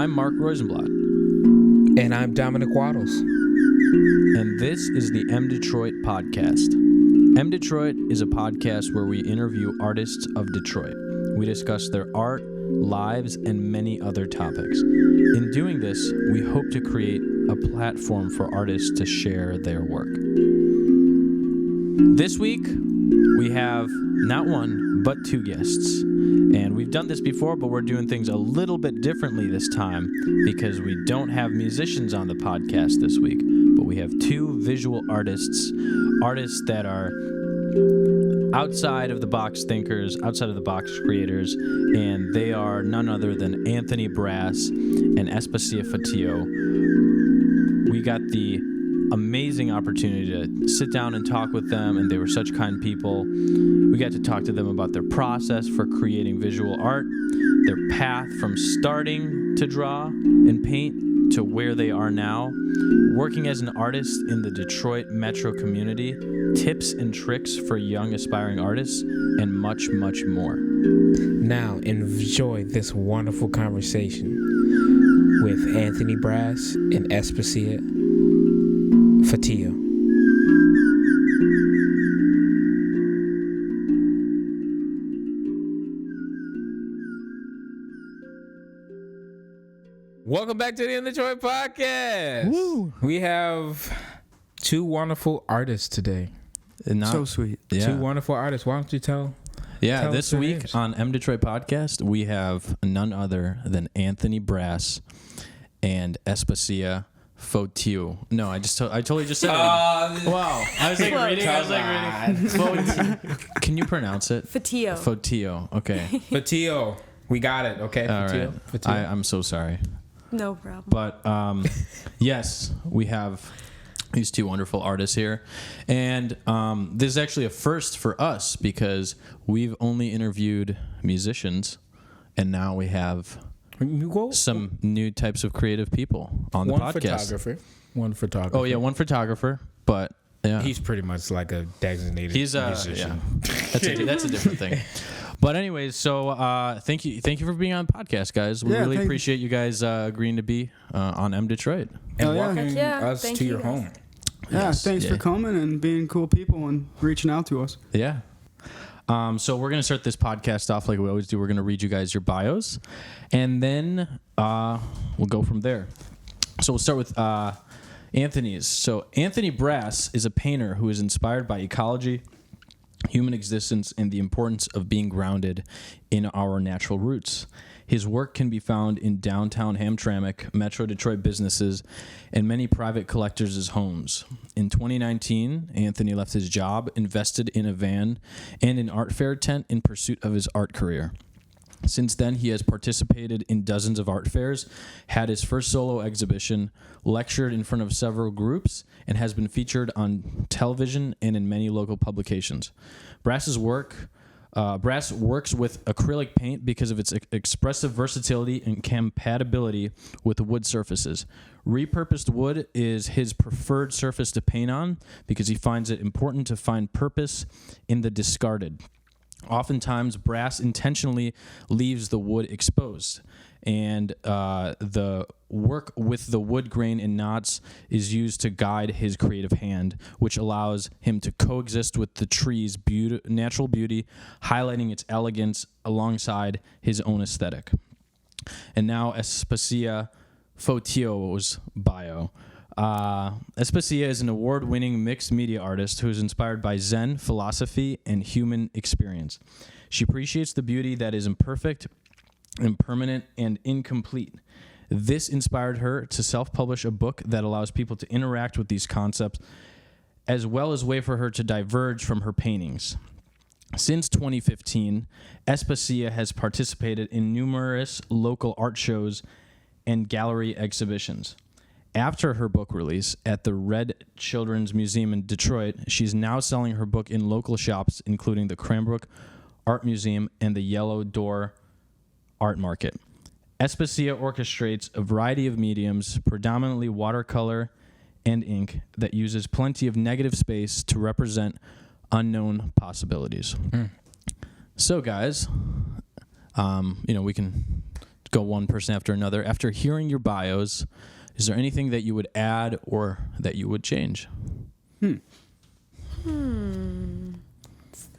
I'm Mark Rosenblatt. And I'm Dominic Waddles. And this is the MDetroit podcast. MDetroit is a podcast where we interview artists of Detroit. We discuss their art, lives, and many other topics. In doing this, we hope to create a platform for artists to share their work. This week, we have not one, but two guests. And we've done this before, but we're doing things a little bit differently this time because we don't have musicians on the podcast this week, but we have two visual artists that are outside of the box thinkers, outside of the box creators, and they are none other than Anthony Brass and Espacia Fotiu. We got the amazing opportunity to sit down and talk with them, and they were such kind people. We got to talk to them about their process for creating visual art, their path from starting to draw and paint to where they are now, working as an artist in the Detroit metro community, tips and tricks for young aspiring artists, and much, much more. Now, enjoy this wonderful conversation with Anthony Brass and Espacia Fotiu. Welcome back to the MDetroit podcast. Woo. We have two wonderful artists today. So sweet. Yeah. Two wonderful artists. Why don't you tell This us their week names? on MDetroit podcast, we have none other than Anthony Brass and Espacia Fotiu. No, I totally just said it. Wow. I was like reading. Can you pronounce it? Fotiu. Fotiu. Okay. Fotiu. We got it, okay? All right. Fotiu. I'm so sorry. No problem. But yes, we have these two wonderful artists here. And this is actually a first for us because we've only interviewed musicians, and now we have some new types of creative people on the podcast. One photographer. Oh, yeah, one photographer, but yeah. He's pretty much like a designated musician. Yeah. That's a different thing. But anyways, so thank you for being on the podcast, guys. We really appreciate you guys agreeing to be on MDetroit. And welcoming us Thank to you your guys. home. Yeah, thanks for coming and being cool people and reaching out to us. Yeah. So we're going to start this podcast off like we always do. We're going to read you guys your bios, and then we'll go from there. So we'll start with Anthony's. So Anthony Brass is a painter who is inspired by ecology, human existence, and the importance of being grounded in our natural roots. His work can be found in downtown Hamtramck, Metro Detroit businesses, and many private collectors' homes. In 2019, Anthony left his job, invested in a van and an art fair tent in pursuit of his art career. Since then, he has participated in dozens of art fairs, had his first solo exhibition, lectured in front of several groups, and has been featured on television and in many local publications. Brass works with acrylic paint because of its expressive versatility and compatibility with wood surfaces. Repurposed wood is his preferred surface to paint on because he finds it important to find purpose in the discarded. Oftentimes, Brass intentionally leaves the wood exposed, and the work with the wood grain and knots is used to guide his creative hand, which allows him to coexist with the tree's natural beauty, highlighting its elegance alongside his own aesthetic. And now, Espacia Fotiu's bio. Espacia is an award-winning mixed media artist who is inspired by Zen, philosophy, and human experience. She appreciates the beauty that is imperfect, impermanent, and incomplete. This inspired her to self-publish a book that allows people to interact with these concepts, as well as a way for her to diverge from her paintings. Since 2015, Espacia has participated in numerous local art shows and gallery exhibitions. After her book release at the Red Children's Museum in Detroit, she's now selling her book in local shops, including the Cranbrook Art Museum and the Yellow Door Art Market. Espacia orchestrates a variety of mediums, predominantly watercolor and ink, that uses plenty of negative space to represent unknown possibilities. So, guys, we can go one person after another. After hearing your bios, is there anything that you would add or that you would change? Let's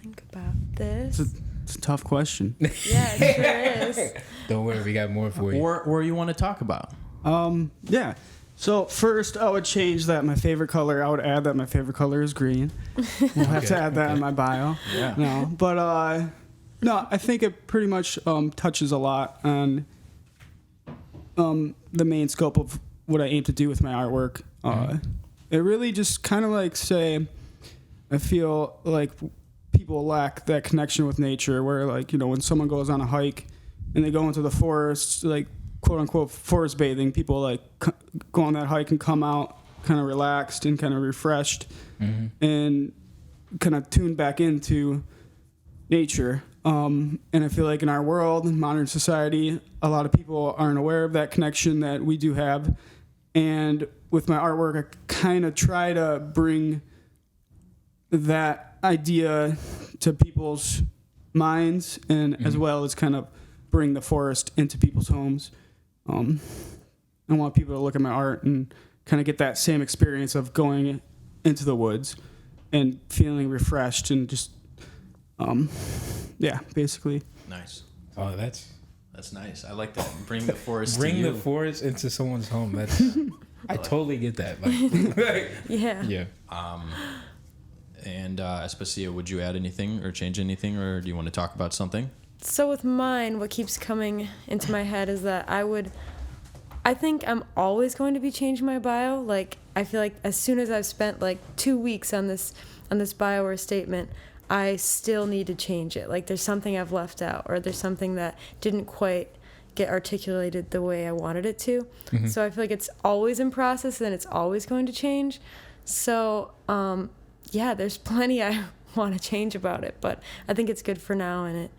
think about this. It's a tough question. Yeah, it sure is. Don't worry, we got more for you. Or you want to talk about? Yeah. So first, I would change that my favorite color. I would add that my favorite color is green. We'll have to add that in my bio. Yeah. No, but no, I think it pretty much touches a lot on the main scope of what I aim to do with my artwork. It really just kind of like say, I feel like people lack that connection with nature, where like, you know, when someone goes on a hike and they go into the forest, like quote unquote forest bathing, people like go on that hike and come out kind of relaxed and kind of refreshed and kind of tuned back into nature. And I feel like in our world, in modern society, a lot of people aren't aware of that connection that we do have. And with my artwork, I kind of try to bring that idea to people's minds, and as well as kind of bring the forest into people's homes. I want people to look at my art and kind of get that same experience of going into the woods and feeling refreshed and just, yeah, basically. Nice. Oh, that's nice. I like that. Bring the forest to bring you. the forest into someone's home. That's I totally get that. Like, Yeah. yeah. And Espacia, would you add anything or change anything, or do you want to talk about something? So with mine, what keeps coming into my head is that I think I'm always going to be changing my bio. Like, I feel like as soon as I've spent like 2 weeks on this bio or statement, I still need to change it. Like, there's something I've left out, or there's something that didn't quite get articulated the way I wanted it to. So I feel like it's always in process and it's always going to change. So, yeah, there's plenty I want to change about it, but I think it's good for now, and it,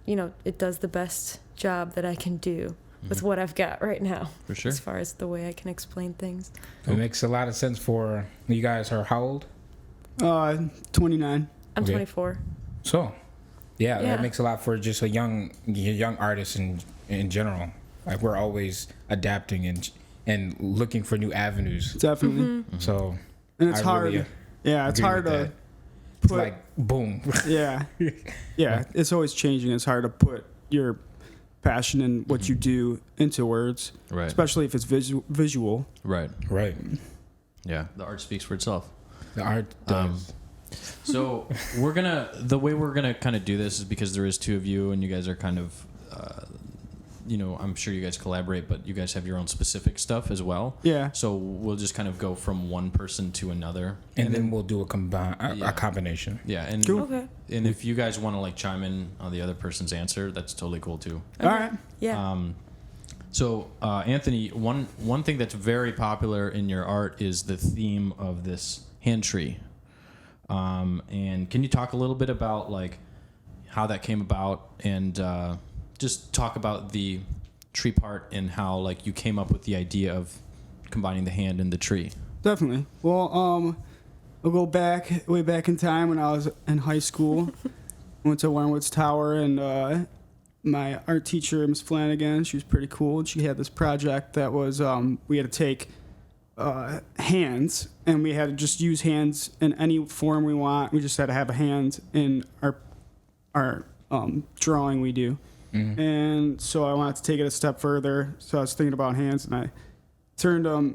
you know, it does the best job that I can do with what I've got right now. For sure. As far as the way I can explain things. It makes a lot of sense for you guys. Are how old? 29. I'm Okay. 24. So, yeah, Yeah. that makes a lot for just a young artist in general. Like, we're always adapting and looking for new avenues. Definitely. So, And it's I hard. really, Yeah, it's agree hard with to that. It's put. like boom. Yeah. Yeah, it's always changing. It's hard to put your passion and what you do into words, Right. especially if it's visual. Right. Right. Yeah. The art speaks for itself. The art does. So the way we're gonna kind of do this is because there is two of you, and you guys are kind of, you know, I'm sure you guys collaborate, but you guys have your own specific stuff as well. Yeah. So we'll just kind of go from one person to another, and then we'll do a Yeah. combination. yeah, and Cool. Okay. and if you guys want to like chime in on the other person's answer, that's totally cool too. All right. Yeah. So Anthony, one thing that's very popular in your art is the theme of this hand tree. And can you talk a little bit about like how that came about, and just talk about the tree part and how like you came up with the idea of combining the hand and the tree? Definitely. Well, I'll go way back in time when I was in high school. Went to Warrenwood's Tower, and my art teacher, Miss Flanagan, she was pretty cool. And she had this project that was we had to take hands, and we had to just use hands in any form we want. We just had to have a hand in our drawing we do. And so I wanted to take it a step further. So I was thinking about hands, and I turned I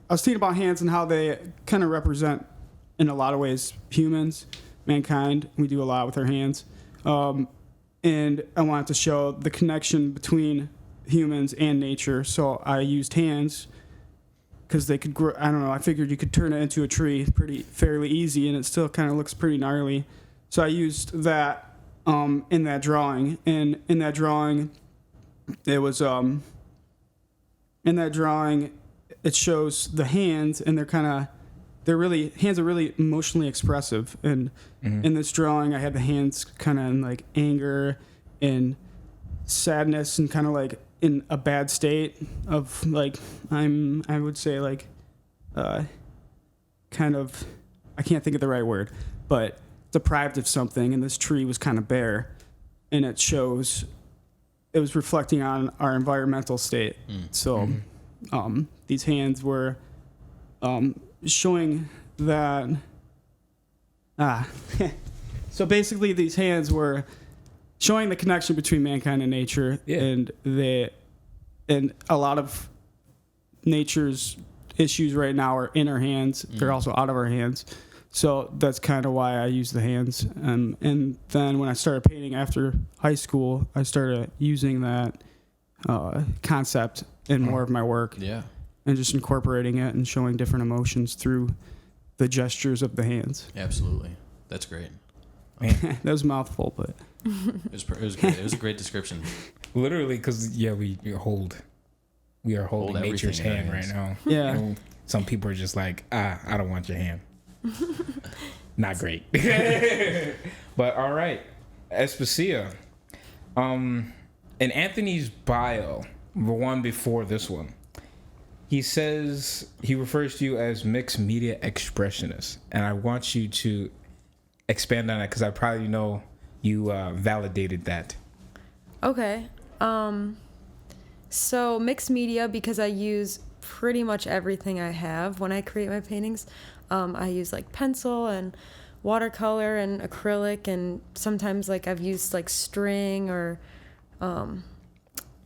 was thinking about hands and how they kind of represent, in a lot of ways, humans, mankind. We do a lot with our hands. And I wanted to show the connection between humans and nature. So I used hands because they could grow. I don't know. I figured you could turn it into a tree fairly easy, and it still kind of looks pretty gnarly. So I used that in that drawing. And in that drawing, it was in that drawing, it shows the hands, and hands are really emotionally expressive. And in this drawing, I had the hands kind of in like anger and sadness, and kind of like in a bad state of like, I would say like, kind of, I can't think of the right word, but deprived of something. And this tree was kind of bare, and it shows it was reflecting on our environmental state. So these hands were showing that. So basically, these hands were showing the connection between mankind and nature, and a lot of nature's issues right now are in our hands. They're also out of our hands. So that's kind of why I use the hands. And then when I started painting after high school, I started using that concept in more of my work. Yeah. And just incorporating it and showing different emotions through the gestures of the hands. Absolutely. That's great. That was a mouthful, but It was great. It was a great description. Literally, because we are holding nature's everything in our hand right now. Yeah. And some people are just like, I don't want your hand. Not great. But all right, Espacia. In Anthony's bio, the one before this one, he says he refers to you as mixed media expressionist, and I want you to expand on that because I probably know you validated that. Okay. So mixed media, because I use pretty much everything I have when I create my paintings. I use like pencil and watercolor and acrylic, and sometimes like I've used like string or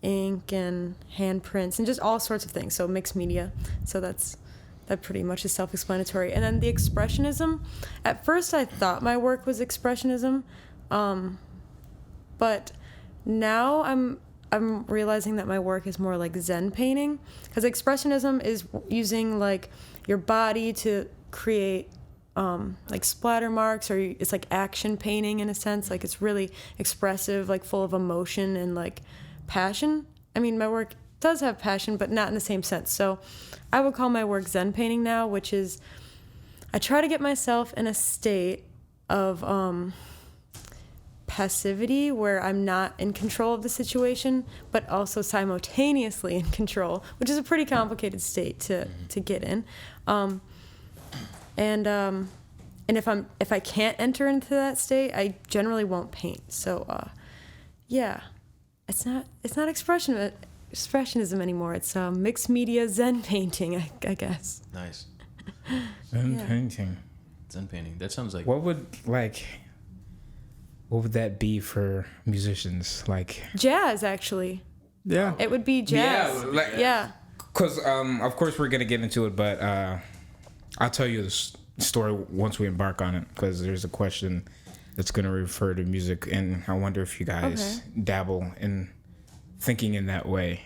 ink and handprints and just all sorts of things. So mixed media. So that pretty much is self-explanatory. And then the expressionism. At first I thought my work was expressionism, but now I'm realizing that my work is more like Zen painting, because expressionism is using like your body to create like splatter marks, or it's like action painting in a sense. Like it's really expressive, like full of emotion and like passion. I mean, my work does have passion, but not in the same sense. So I would call my work Zen painting now, which is I try to get myself in a state of passivity where I'm not in control of the situation, but also simultaneously in control, which is a pretty complicated state to get in. And if I can't enter into that state, I generally won't paint. So yeah, it's not expressionism anymore. It's mixed media Zen painting, I guess. Nice. Zen painting. Zen painting. That sounds like... What would that be for musicians? Like Jazz, actually. yeah. It would be jazz. Yeah. Because of course we're gonna get into it, but I'll tell you the story once we embark on it, because there's a question that's gonna refer to music, and I wonder if you guys dabble in thinking in that way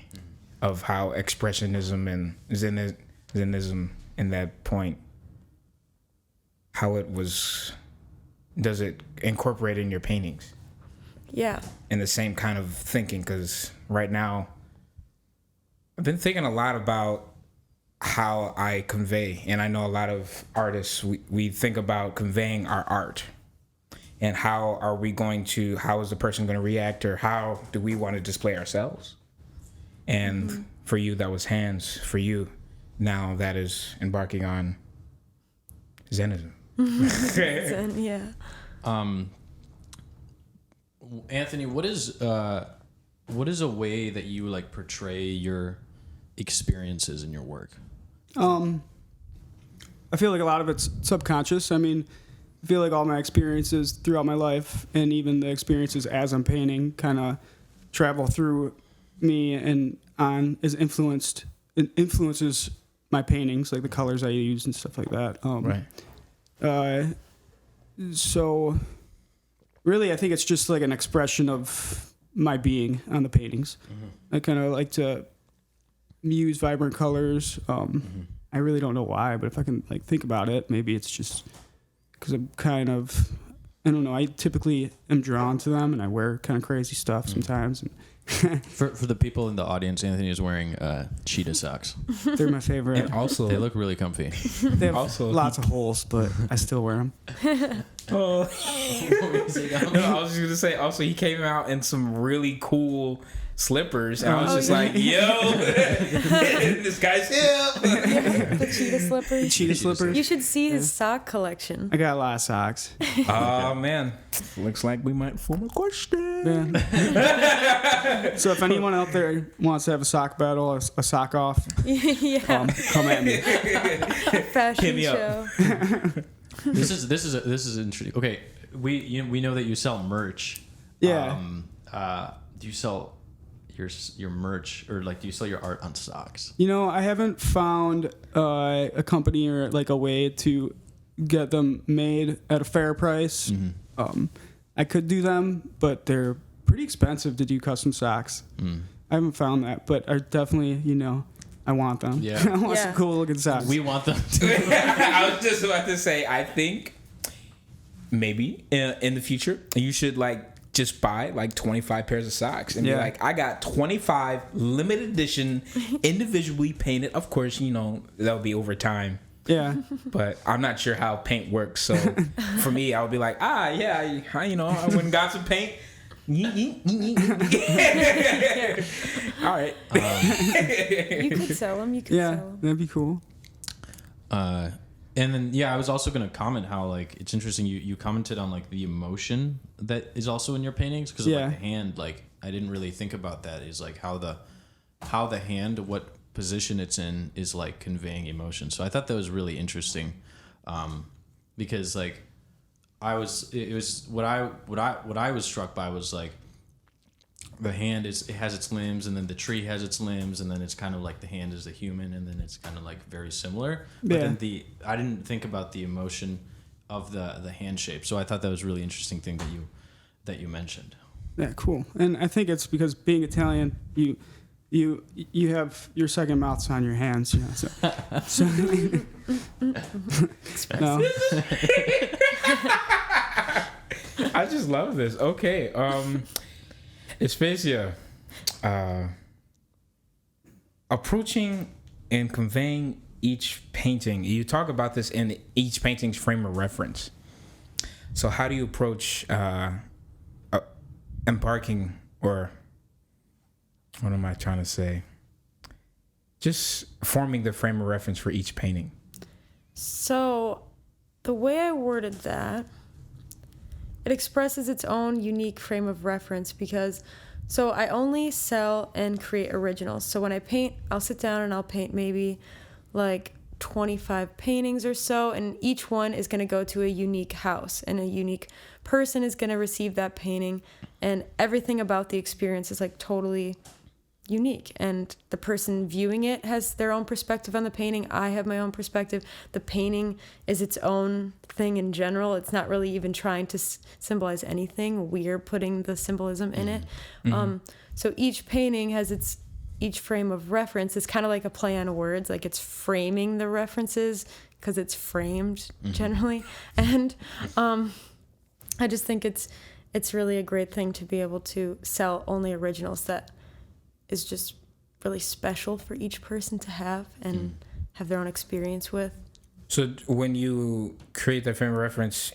of how expressionism and Zenism in that point, how it was. Does it incorporate in your paintings? Yeah. In the same kind of thinking? Because right now, I've been thinking a lot about how I convey. And I know a lot of artists, we think about conveying our art. And how is the person going to react, or how do we want to display ourselves? And for you, that was hands. For you, now that is embarking on Zenism. Zen, yeah. Anthony, what is a way that you like portray your experiences in your work? I feel like a lot of it's subconscious. I mean, I feel like all my experiences throughout my life, and even the experiences as I'm painting, kind of travel through me and influences my paintings, like the colors I use and stuff like that. Right. So really, I think it's just like an expression of my being on the paintings. I kind of like to use vibrant colors. I really don't know why, but if I can like think about it, maybe it's just because I'm kind of, I don't know, I typically am drawn to them, and I wear kind of crazy stuff sometimes. And For the people in the audience, Anthony is wearing cheetah socks. they're my favorite. And also, They look really comfy. They have also- lots of holes, but I still wear them. no, I was just gonna say. Also, he came out in some really cool slippers, and I was just like, "Yo, this guy's hip." The cheetah cheetah slippers. Cheetah slippers. You should see his sock collection. I got a lot of socks. Oh man, looks like we might form a question. Yeah. So if anyone out there wants to have a sock battle or a sock off, Yeah. come at me. Fashion Hit me up. show. This is interesting. Okay, we know that you sell merch. Yeah. Do you sell your merch, or like do you sell your art on socks? You know, I haven't found a company or like a way to get them made at a fair price. I could do them, but they're pretty expensive to do custom socks. I haven't found that, but I definitely, I want them. Yeah. I want some Yeah. cool looking socks. We want them to. I was just about to say, I think maybe in the future you should like just buy like 25 pairs of socks and be like, I got 25 limited edition, individually painted. Of course, that'll be over time. Yeah. But I'm not sure how paint works. So for me, I would be like, I went and got some paint. All right. You could sell them. You could Yeah, sell them. that'd be cool. And then I was also going to comment how like it's interesting you commented on like the emotion that is also in your paintings because of like the hand. Like I didn't really think about that. Is like how the hand, what position it's in, is like conveying emotion. So I thought that was really interesting, because like what I was struck by was like the hand it has its limbs, and then the tree has its limbs, and then it's kind of like the hand is the human, and then it's kind of like very similar. But then I didn't think about the emotion of the hand shape. So I thought that was a really interesting thing that you mentioned. Yeah, cool. And I think it's because being Italian, you have your second mouth's on your hands, So no. I just love this. Okay. Espacia, approaching and conveying each painting. You talk about this in each painting's frame of reference. So how do you approach embarking, or what am I trying to say? Just forming the frame of reference for each painting. So the way I worded that, it expresses its own unique frame of reference because, so I only sell and create originals. So when I paint, I'll sit down and I'll paint maybe like 25 paintings or so, and each one is going to go to a unique house, and a unique person is going to receive that painting, and everything about the experience is like totally unique, and the person viewing it has their own perspective on the painting. I have my own perspective. The painting is its own thing in general. It's not really even trying to symbolize anything. We're putting the symbolism in it. So each painting has each frame of reference is kind of like a play on words, like it's framing the references because it's framed generally. And I just think it's really a great thing to be able to sell only originals that is just really special for each person to have and have their own experience with. So when you create that frame of reference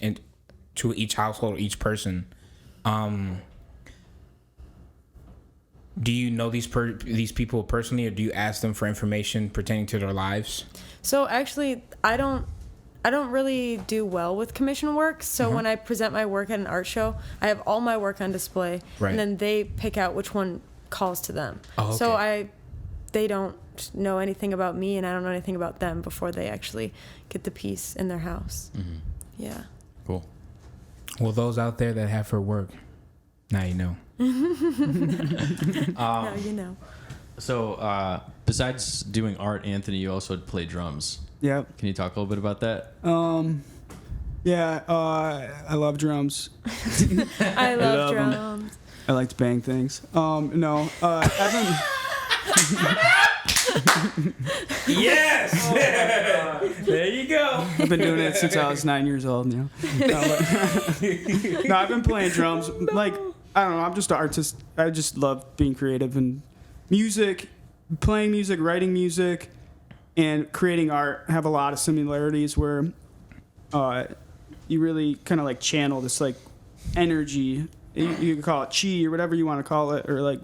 to each household, each person, do you know these people personally, or do you ask them for information pertaining to their lives? So actually, I don't really do well with commission work. So when I present my work at an art show, I have all my work on display, and then they pick out which one calls to them. Oh, okay. So they don't know anything about me, and I don't know anything about them before they actually get the piece in their house. Yeah. Cool. Well, those out there that have her work, now you know. Now you know. So besides doing art, Anthony, you also play drums. Yep. Can you talk a little bit about that? Yeah, I love drums. I love 'em. drums. I like to bang things. No, Evan. Yes! There you go. I've been doing it since I was 9 years old. No, I've been playing drums. Like, I don't know. I'm just an artist. I just love being creative and music, playing music, writing music, and creating art have a lot of similarities where you really kind of like channel this like energy. You can call it chi or whatever you want to call it, or like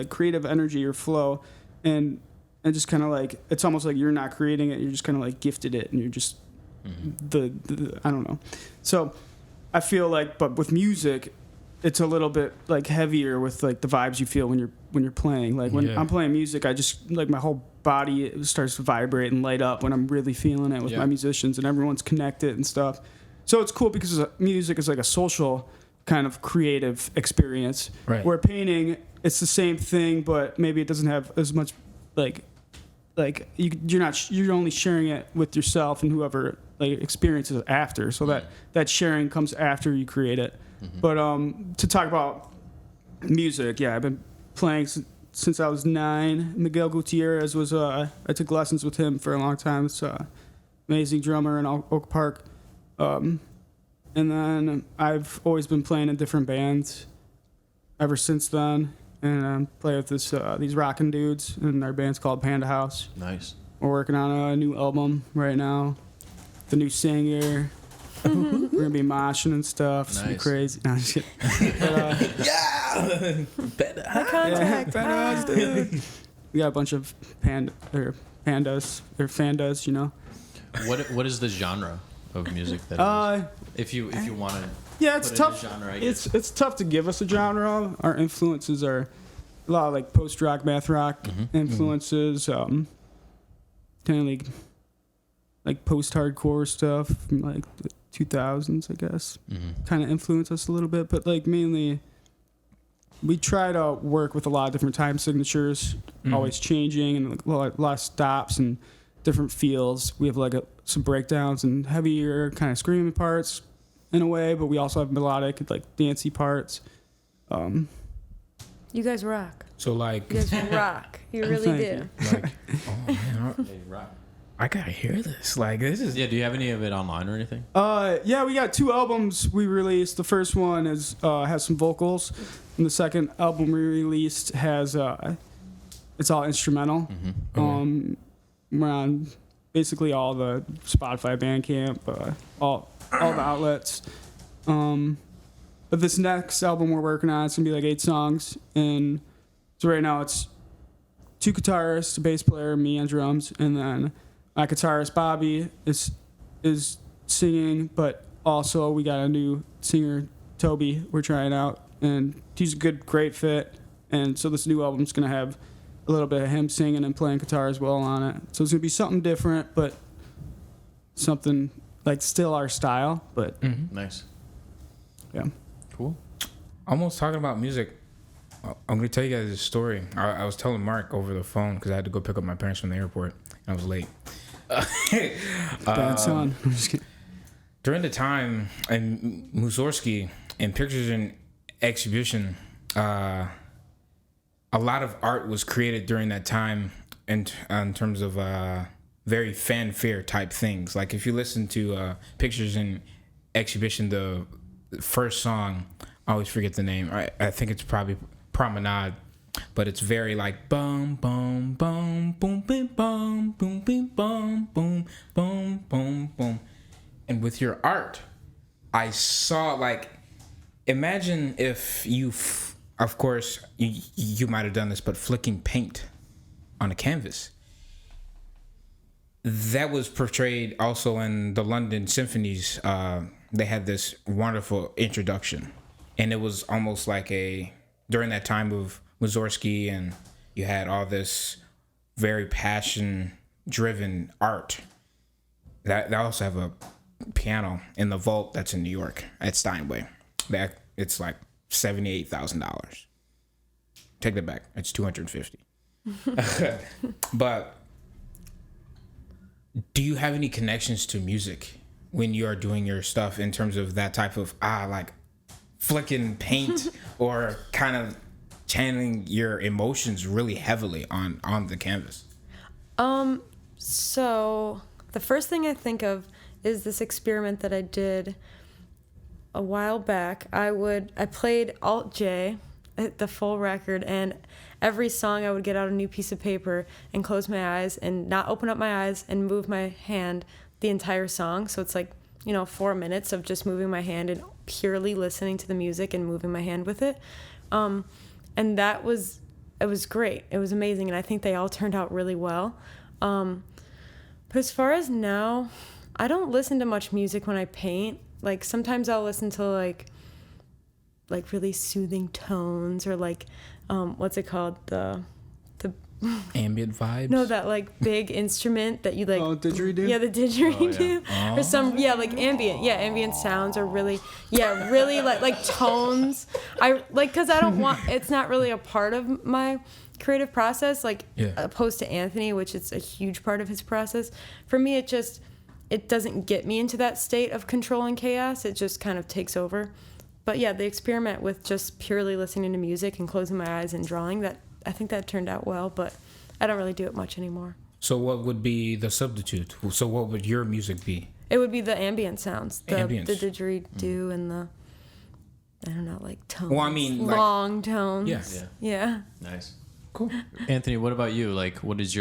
creative energy or flow, and and just kind of like it's almost like you're not creating it, you're just kind of like gifted it, and you're just the I don't know. So I feel like, but with music, it's a little bit like heavier with like the vibes you feel when you're playing. Like when I'm playing music, I just like my whole body starts to vibrate and light up when I'm really feeling it with my musicians, and everyone's connected and stuff. So it's cool because music is like a social kind of creative experience. Right. Where painting, it's the same thing, but maybe it doesn't have as much like you're only sharing it with yourself and whoever like experiences it after. So that sharing comes after you create it. But to talk about music, I've been playing since I was 9. Miguel Gutierrez was I took lessons with him for a long time. It's amazing drummer in Oak Park. And then I've always been playing in different bands ever since then. And play with these rockin' dudes, and our band's called Panda House. Nice. We're working on a new album right now. The new singer. We're gonna be moshing and stuff. It's gonna be crazy. No, I'm just kidding. But, Eye contact. Panda House, dude. We got a bunch of pandas, you know. What is the genre of music that if you want to? Yeah, it's tough. Genre, I guess. It's tough to give us a genre. Our influences are a lot of like post rock, math rock influences. Kind of like post hardcore stuff from like the 2000s, I guess. Kind of influence us a little bit, but like mainly we try to work with a lot of different time signatures, always changing, and a lot of stops and different feels. We have like some breakdowns and heavier kind of screaming parts in a way, but we also have melodic, like dancey parts. You guys rock. So like, You guys rock. You really do. like, oh man, I gotta hear this. Like this is. Yeah. Do you have any of it online or anything? Yeah, we got 2 albums we released. The first one has some vocals, and the second album we released has it's all instrumental. We're on basically all the Spotify, Bandcamp, all the outlets. But this next album we're working on, it's gonna be like 8 songs, and so right now it's 2 guitarists, a bass player, me on drums, and then my guitarist Bobby is singing, but also we got a new singer, Toby, we're trying out, and he's a great fit, and so this new album's gonna have a little bit of him singing and playing guitar as well on it. So it's gonna be something different, but something like still our style, but Nice. yeah. Cool. Almost talking about music. I'm gonna tell you guys a story. I was telling Mark over the phone because I had to go pick up my parents from the airport and I was late. Bad son. I'm just kidding. During the time in Mussorgsky in Pictures in Exhibition, a lot of art was created during that time in terms of very fanfare type things. Like if you listen to Pictures in Exhibition, the first song, I always forget the name. I think it's probably Promenade, but it's very like boom, boom, boom, boom, boom, boom, boom, boom, boom, boom, boom, boom, boom. And with your art, I saw like, imagine if you, of course, you might have done this, but flicking paint on a canvas. That was portrayed also in the London Symphonies. They had this wonderful introduction, and it was almost like during that time of Mussorgsky, and you had all this very passion-driven art. They also have a piano in the vault that's in New York at Steinway. It's like $78,000. Take that back. It's $250. But do you have any connections to music when you are doing your stuff in terms of that type of like flicking paint or kind of channeling your emotions really heavily on the canvas? So the first thing I think of is this experiment that I did a while back. I played Alt J, the full record, and every song I would get out a new piece of paper and close my eyes and not open up my eyes and move my hand the entire song. So it's like, 4 minutes of just moving my hand and purely listening to the music and moving my hand with it. And that was it was great. It was amazing, and I think they all turned out really well. But as far as now, I don't listen to much music when I paint. Like sometimes I'll listen to like really soothing tones, or like what's it called, the Ambient vibes. no, that like big instrument that you like. Oh, didgeridoo? Yeah, the didgeridoo. Or some like ambient sounds, or really like tones. I like, because I don't want, it's not really a part of my creative process, like opposed to Anthony, which is a huge part of his process. For me, it doesn't get me into that state of control and chaos. It just kind of takes over. But yeah, the experiment with just purely listening to music and closing my eyes and drawing, that I think that turned out well, but I don't really do it much anymore. So what would be the substitute? So what would your music be? It would be the ambient sounds, the didgeridoo and the, I don't know, like tones. Well, I mean, long tones. Yeah. Nice. Cool. Anthony, what about you? Like, what is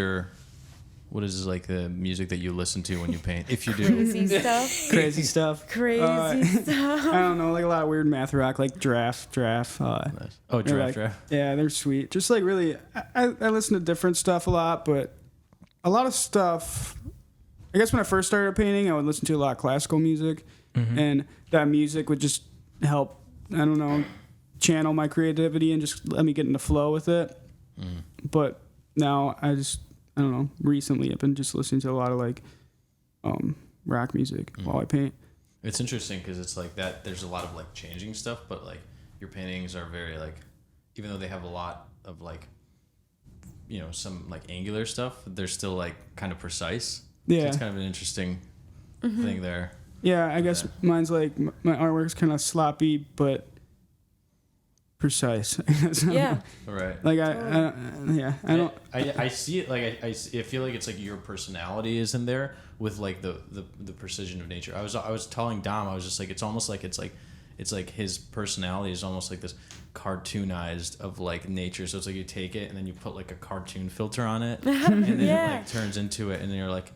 like the music that you listen to when you paint, if you do? Crazy stuff. Crazy stuff. I don't know, like a lot of weird math rock, like Draft. Nice. Oh, Draft. Yeah, they're sweet. Just like really, I listen to different stuff a lot, but a lot of stuff. I guess when I first started painting, I would listen to a lot of classical music, and that music would just help, I don't know, channel my creativity and just let me get into flow with it. But now I don't know, recently I've been just listening to a lot of like rock music while I paint. It's interesting because it's like that, there's a lot of like changing stuff, but like your paintings are very like, even though they have a lot of like, you know, some like angular stuff, they're still like kind of precise. Yeah. So it's kind of an interesting thing there. Yeah, I guess mine's like, my artwork's kind of sloppy, but precise. Yeah. Right. Like I see it, like I feel like it's like your personality is in there with like the precision of nature. I was telling Dom, I was just like, it's almost like it's like his personality is almost like this cartoonized of like nature. So it's like you take it and then you put like a cartoon filter on it, and then it like turns into it, and then you're like,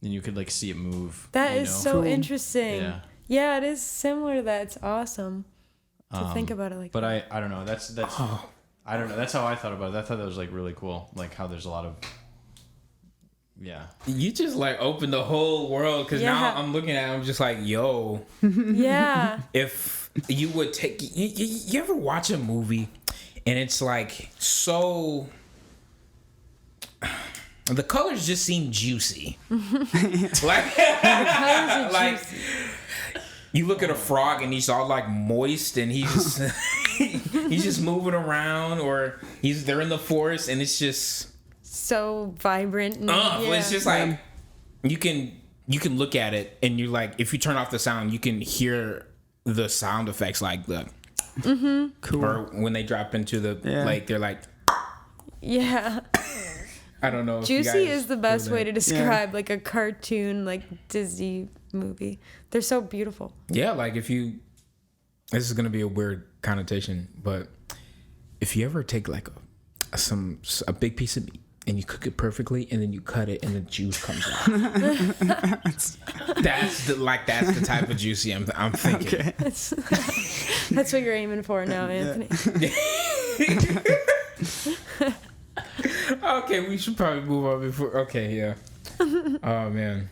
and you could like see it move. That is so Cool. interesting. Yeah, it is similar to that. It's awesome to think about it like but that. I don't know. That's I don't know. That's how I thought about it. I thought that was like really cool. Like how there's a lot of You just like opened the whole world, because now I'm looking at it, I'm just like, yo. Yeah. If you would take, you ever watch a movie and it's like so, the colors just seem juicy. like you look at a frog and he's all like moist and he's just moving around, or they're in the forest and it's just so vibrant. And, it's just like you can look at it and you're like, if you turn off the sound, you can hear the sound effects, like the cool. or when they drop into the lake, they're like, yeah. I don't know. Juicy is the best way to describe like a cartoon, like Disney movie. They're so beautiful. Yeah, like if you, this is gonna be a weird connotation, but if you ever take like a big piece of meat and you cook it perfectly and then you cut it and the juice comes out, that's the type of juicy I'm thinking. Okay. That's what you're aiming for now, Anthony. Okay, we should probably move on before. Okay, yeah. Oh man.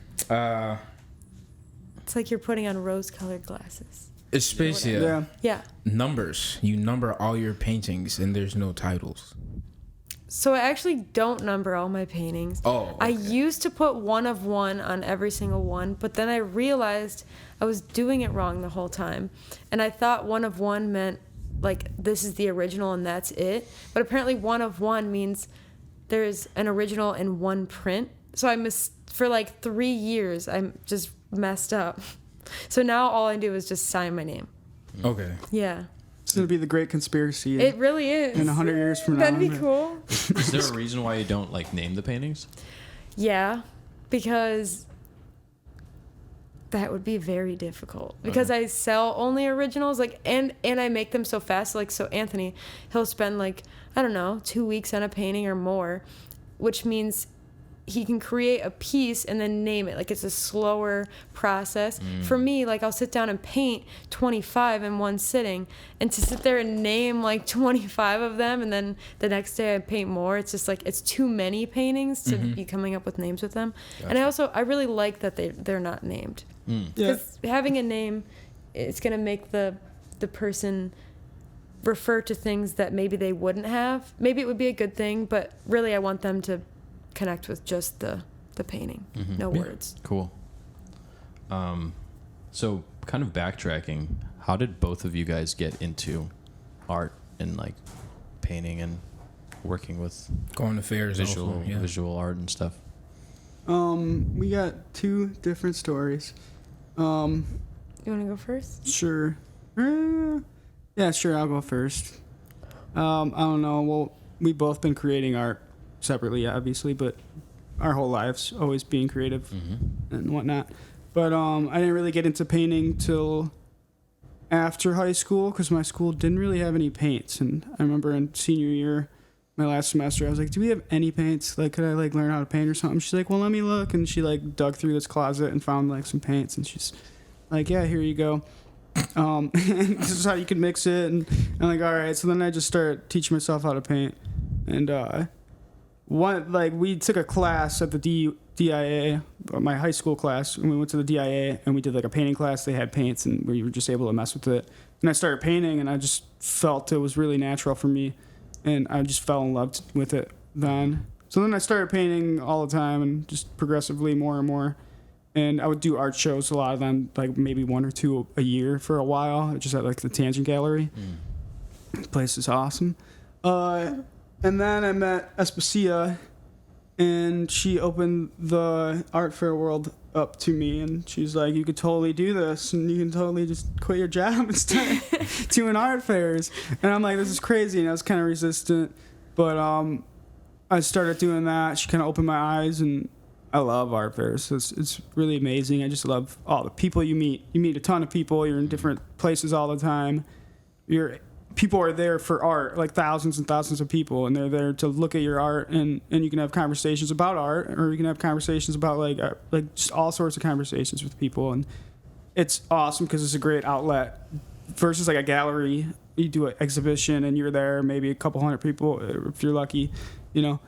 It's like you're putting on rose-colored glasses. Espacia. Yeah. Numbers. You number all your paintings and there's no titles. So I actually don't number all my paintings. Oh, okay. I used to put 1 of 1 on every single one, but then I realized I was doing it wrong the whole time. And I thought 1 of 1 meant like this is the original and that's it. But apparently 1 of 1 means there's an original in 1 print. So I for like 3 years, I'm just messed up. So now all I do is just sign my name. Okay. Yeah. It's going to be the great conspiracy. It really is. In 100 years from now. That'd be cool. Is there a reason why you don't like name the paintings? Yeah, because that would be very difficult. Because I sell only originals, like, and I make them so fast. Like, so Anthony, he'll spend like, I don't know, 2 weeks on a painting or more, which means he can create a piece and then name it. Like, it's a slower process. For me, like, I'll sit down and paint 25 in one sitting, and to sit there and name like 25 of them and then the next day I paint more, it's just like, it's too many paintings to be coming up with names with them. And I really like that they're not named, because having a name, it's going to make the person refer to things that maybe they wouldn't have. Maybe it would be a good thing, but really I want them to connect with just the painting, no words. Cool. So kind of backtracking, how did both of you guys get into art and like painting and working with Going to fairs, visual art and stuff? We got 2 different stories. You want to go first? Sure. Yeah, sure, I'll go first. I don't know. Well, we've both been creating art separately, obviously, but our whole lives always being creative and whatnot. But I didn't really get into painting till after high school, because my school didn't really have any paints. And I remember in senior year, my last semester, I was like, do we have any paints? Like, could I like learn how to paint or something? She's like, well, let me look. And she like dug through this closet and found like some paints, and she's like, yeah, here you go. This is how you can mix it. And I'm like, all right. So then I just started teaching myself how to paint. And we took a class at the DIA, my high school class, and we went to the DIA and we did like a painting class. They had paints and we were just able to mess with it. And I started painting, and I just felt it was really natural for me, and I just fell in love with it then. So then I started painting all the time, and just progressively more and more. And I would do art shows, a lot of them, like maybe 1 or 2 a year for a while, just at like the Tangent Gallery. The place is awesome. And then I met Espacia, and she opened the art fair world up to me, and she's like, you could totally do this, and you can totally just quit your job and start doing art fairs. And I'm like, this is crazy, and I was kind of resistant, but I started doing that. She kind of opened my eyes, and I love art fairs. It's really amazing. I just love all the people you meet. You meet a ton of people. You're in different places all the time. People are there for art, like thousands and thousands of people, and they're there to look at your art, and you can have conversations about art, or you can have conversations about like just all sorts of conversations with people, and it's awesome because it's a great outlet versus like a gallery. You do an exhibition and you're there, maybe a couple hundred people if you're lucky, you know.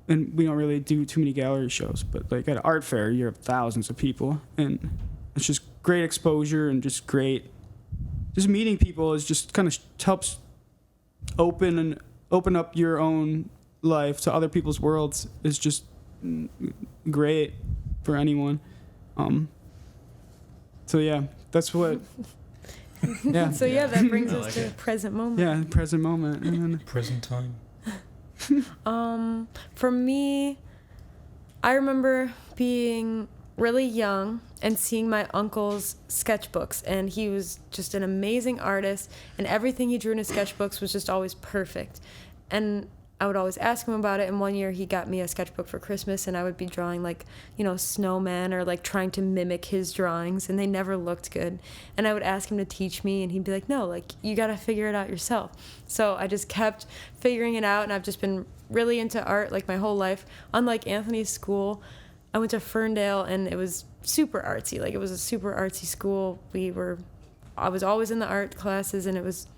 And we don't really do too many gallery shows, but like at an art fair, you have thousands of people, and it's just great exposure and just great. Just meeting people is just kind of helps open up your own life to other people's worlds. Is just great for anyone. So yeah, that's what. Yeah. So yeah, that brings us to the present moment. Yeah, present moment. And then, present time. For me, I remember being really young and seeing my uncle's sketchbooks, and he was just an amazing artist, and everything he drew in his sketchbooks was just always perfect. And I would always ask him about it, and one year he got me a sketchbook for Christmas, and I would be drawing like, snowmen, or like trying to mimic his drawings, and they never looked good. And I would ask him to teach me, and he'd be like, no, like, you gotta figure it out yourself. So I just kept figuring it out, and I've just been really into art like my whole life. Unlike Anthony's school, I went to Ferndale, and it was super artsy. Like, it was a super artsy school. I was always in the art classes, and it was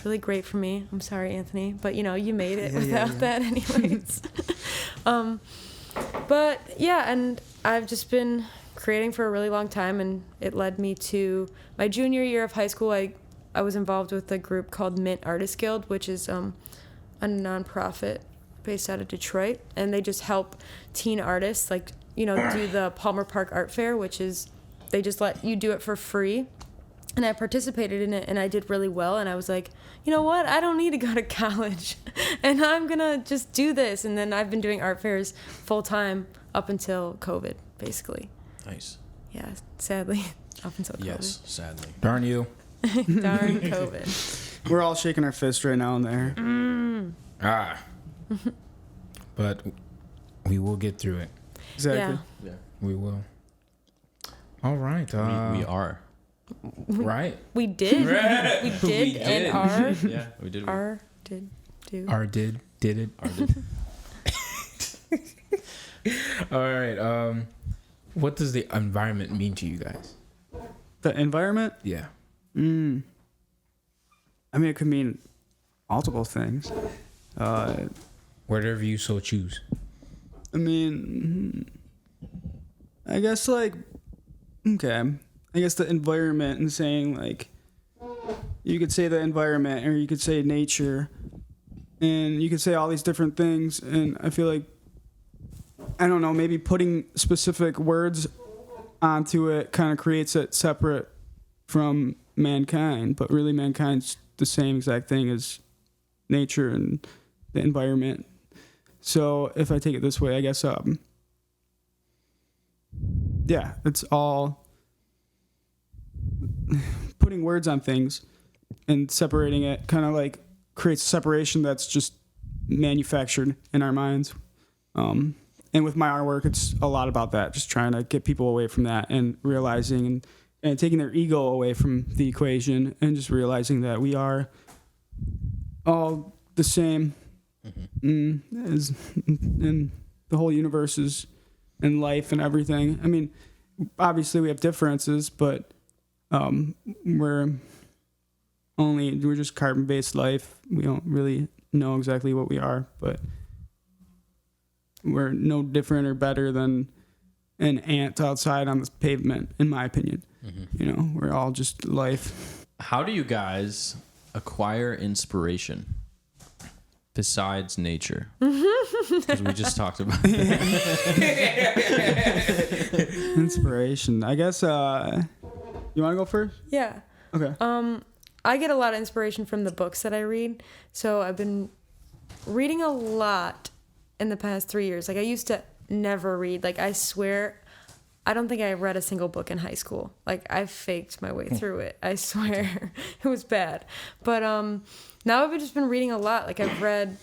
really great for me. I'm sorry, Anthony, but you made it without that anyways. But yeah, and I've just been creating for a really long time, and it led me to my junior year of high school. I was involved with a group called Mint Artist Guild, which is a nonprofit based out of Detroit, and they just help teen artists do the Palmer Park Art Fair, which is they just let you do it for free. And I participated in it, and I did really well. And I was like, you know what? I don't need to go to college, and I'm going to just do this. And then I've been doing art fairs full time up until COVID, basically. Nice. Yeah, sadly, up until COVID. Yes, sadly. Darn you. Darn COVID. we're all shaking our fist right now and there. But we will get through it. Exactly. Yeah. We will. All right. We are. Right. We did. We did. And are. Yeah, we did. Are did do. Did it. Our did. All right. What does the environment mean to you guys? The environment? Yeah. I mean, it could mean multiple things. Whatever you so choose. I mean, I guess like, okay. I guess the environment and saying like, you could say the environment or you could say nature and you could say all these different things. And I feel like, I don't know, maybe putting specific words onto it kind of creates it separate from mankind, but really mankind's the same exact thing as nature and the environment. So if I take it this way, I guess, yeah, it's all putting words on things and separating it kind of like creates separation that's just manufactured in our minds. And with my artwork, it's a lot about that, just trying to get people away from that and realizing and taking their ego away from the equation and just realizing that we are all the same. And the whole universe is and life and everything. I mean, obviously we have differences, but we're just carbon-based life. We don't really know exactly what we are, but we're no different or better than an ant outside on this pavement, in my opinion. You know, we're all just life. How do you guys acquire inspiration besides nature? Because we just talked about Inspiration. I guess, you want to go first? Yeah. Okay. I get a lot of inspiration from the books that I read. So I've been reading a lot in the past 3 years. Like I used to never read. Like I swear, I don't think I read a single book in high school. Like I faked my way through it. I swear it was bad. But now I've just been reading a lot. Like I've read,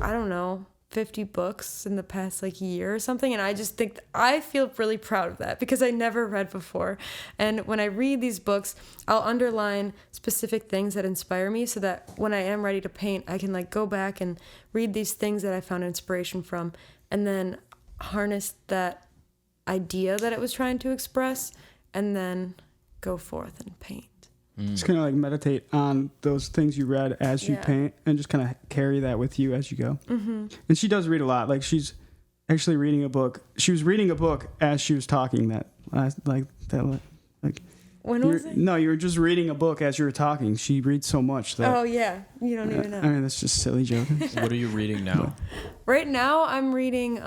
I don't know, 50 books in the past like year or something. And I just think I feel really proud of that because I never read before. And when I read these books, I'll underline specific things that inspire me so that when I am ready to paint, I can like go back and read these things that I found inspiration from and then harness that idea that it was trying to express and then go forth and paint. Just kind of like meditate on those things you read as you paint and just kind of carry that with you as you go. And she does read a lot. Like she's actually reading a book. She was reading a book as she was talking when was it? No, you were just reading a book as you were talking. She reads so much that. Oh yeah, you don't even know. I mean, that's just silly joking. What are you reading now? Right now I'm reading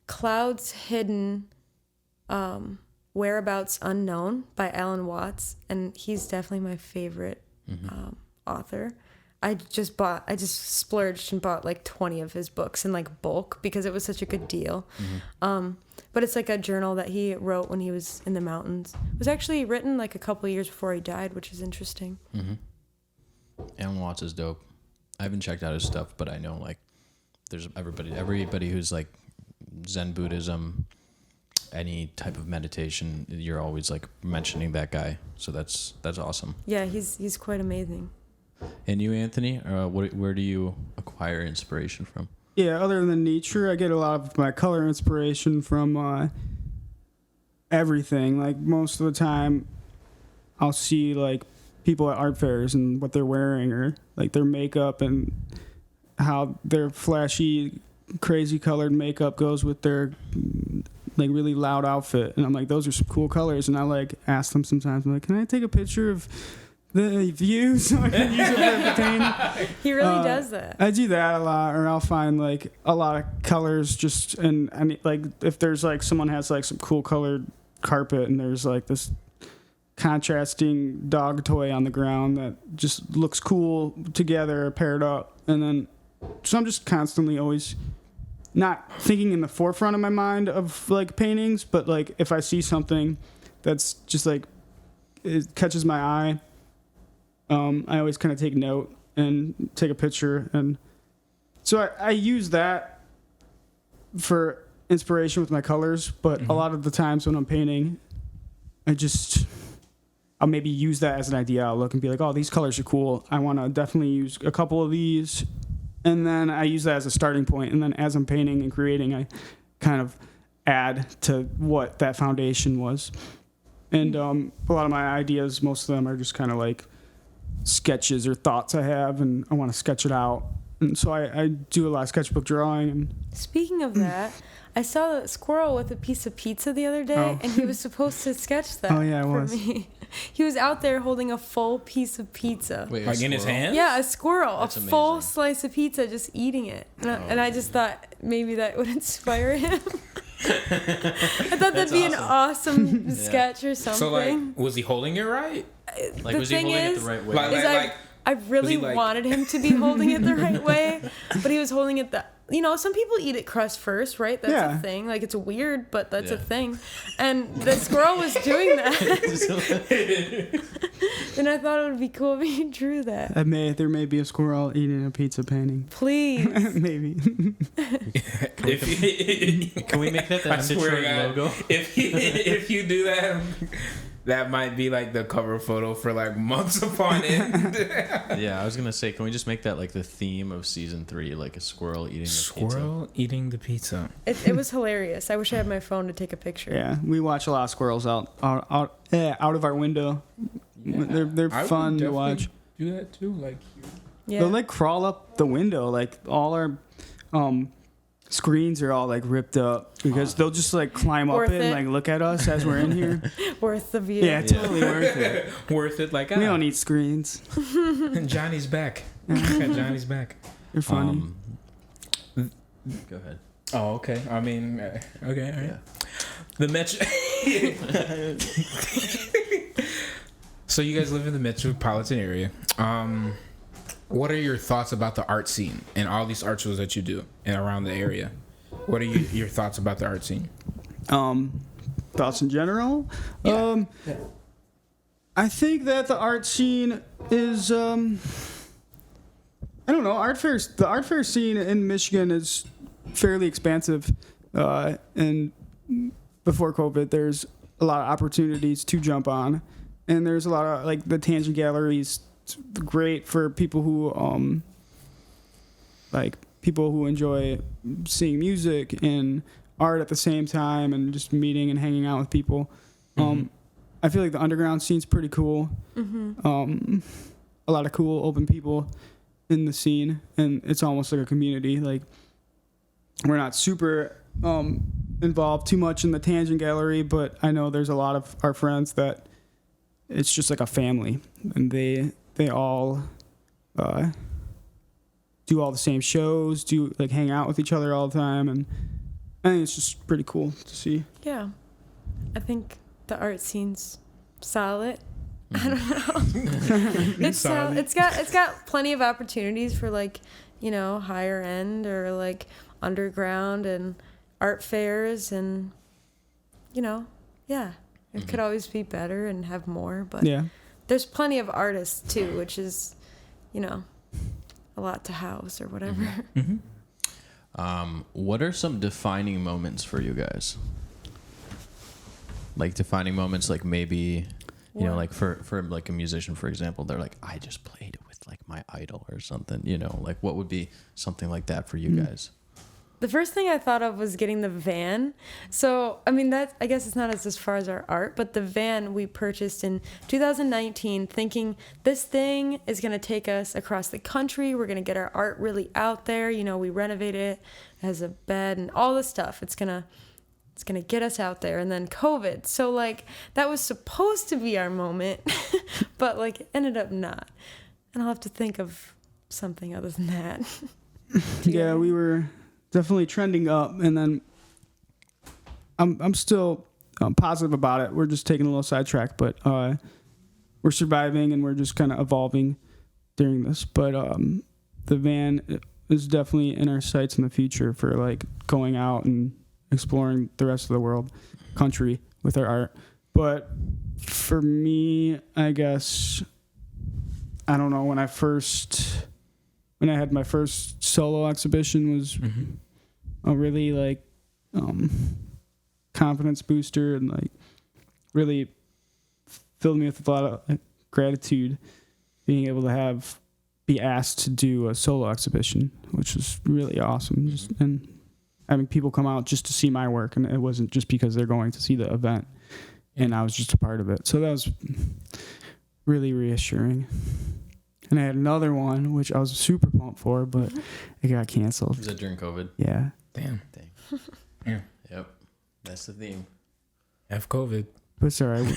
Clouds Hidden, Whereabouts Unknown by Alan Watts, and he's definitely my favorite author. I just splurged and bought like 20 of his books in like bulk because it was such a good deal. But it's like a journal that he wrote when he was in the mountains. It was actually written like a couple of years before he died, which is interesting. Alan Watts is dope. I haven't checked out his stuff, but I know like there's everybody who's like Zen Buddhism, any type of meditation, you're always like mentioning that guy. So that's awesome. Yeah, he's quite amazing. And you, Anthony, where do you acquire inspiration from? Yeah, other than nature, I get a lot of my color inspiration from everything. Like most of the time, I'll see like people at art fairs and what they're wearing or like their makeup and how their flashy, crazy colored makeup goes with their like really loud outfit. And I'm like, those are some cool colors. And I like ask them sometimes, I'm like, can I take a picture of the view so I can use it for painting? He really does that. I do that a lot, or I'll find like a lot of colors just, and like if there's like someone has like some cool colored carpet and there's like this contrasting dog toy on the ground that just looks cool together, paired up. And then, so I'm just constantly always not thinking in the forefront of my mind of like paintings, but like if I see something that's just like, it catches my eye, I always kind of take note and take a picture. And so I use that for inspiration with my colors, but a lot of the times when I'm painting, I'll maybe use that as an idea. I'll look and be like, oh, these colors are cool. I want to definitely use a couple of these. And then I use that as a starting point. And then as I'm painting and creating, kind of add to what that foundation was. And a lot of my ideas, most of them are just kind of like sketches or thoughts I have, and I want to sketch it out. And so I do a lot of sketchbook drawing. And Speaking of that, I saw a squirrel with a piece of pizza the other day, and he was supposed to sketch that for me. He was out there holding a full piece of pizza. Wait, Like in his hand? Yeah, a squirrel, That's a full amazing. slice of pizza, just eating it. And I just thought maybe that would inspire him. I thought that'd be an awesome sketch or something. So like, was he holding it right? Like, the was he thing holding it is, the right way? Like, I really was he, like- wanted him to be holding it the right way, but he was holding it some people eat it crust first, right? That's a thing. Like, it's weird, but that's a thing. And the squirrel was doing that. And I thought it would be cool if he drew that. there may be a squirrel eating a pizza painting. Please. Maybe. Can we make that the I swear to Detroit God, logo? if you do that, that might be like the cover photo for like months upon end. Yeah, I was gonna say, can we just make that like the theme of season 3, like a squirrel eating a pizza? Squirrel eating the pizza. It was hilarious. I wish I had my phone to take a picture. Yeah, we watch a lot of squirrels out of our window. Yeah. They're I would fun to definitely watch. Do that too, like. Yeah. They'll like crawl up the window. Like all our screens are all like ripped up because they'll just like climb up Worth it and it. like look at us as we're in here. Worth the view. Yeah, totally worth it. Worth it, like We don't need screens. Johnny's back. Got Johnny's back. They're funny. Go ahead. Oh, okay. I mean, okay, all right. Yeah. The Metro. So you guys live in the metropolitan area. What are your thoughts about the art scene and all these art shows that you do and around the area? What are your thoughts about the art scene? Thoughts in general? Yeah. I think that the art scene is I don't know, the art fair scene in Michigan is fairly expansive. And before COVID, there's a lot of opportunities to jump on. And there's a lot of like the Tangent Galleries, great for people who enjoy seeing music and art at the same time and just meeting and hanging out with people. I feel like the underground scene's pretty cool. A lot of cool open people in the scene, and it's almost like a community. Like, we're not super involved too much in the Tangent Gallery, but I know there's a lot of our friends that it's just like a family, and they all do all the same shows, do like hang out with each other all the time, and I think it's just pretty cool to see. Yeah. I think the art scene's solid. I don't know. It's got plenty of opportunities for like, higher end or like underground and art fairs and it could always be better and have more, but there's plenty of artists too, which is, a lot to house or whatever. What are some defining moments for you guys? Like defining moments, like maybe, like for like a musician, for example, they're like, I just played it with like my idol or something, like what would be something like that for you guys? The first thing I thought of was getting the van. So, I mean, I guess it's not as far as our art, but the van we purchased in 2019 thinking this thing is going to take us across the country. We're going to get our art really out there. We renovate it. It has a bed and all this stuff. It's going to get us out there. And then COVID. So, like, that was supposed to be our moment, but, like, it ended up not. And I'll have to think of something other than that. Yeah, we were definitely trending up, and then I'm still positive about it. We're just taking a little sidetrack, but we're surviving and we're just kind of evolving during this. But the van is definitely in our sights in the future for like going out and exploring the rest of the world, country with our art. But for me, I guess, I don't know, when I had my first solo exhibition was a really like confidence booster and like really filled me with a lot of gratitude being able to be asked to do a solo exhibition, which was really awesome. And having people come out just to see my work, and it wasn't just because they're going to see the event, and I was just a part of it. So that was really reassuring. And I had another one, which I was super pumped for, but it got canceled. Was that during COVID? Yeah. Damn. Yeah. Yep. That's the theme. F COVID. But it's all right.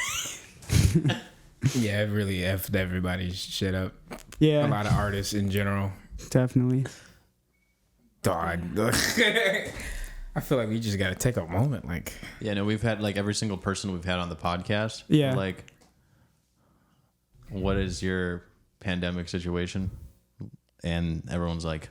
Yeah, it really effed everybody's shit up. Yeah. A lot of artists in general. Definitely. Dog. I feel like we just got to take a moment. Like, Yeah, no, we've had like every single person we've had on the podcast. Yeah. Like, what is your pandemic situation? And everyone's like,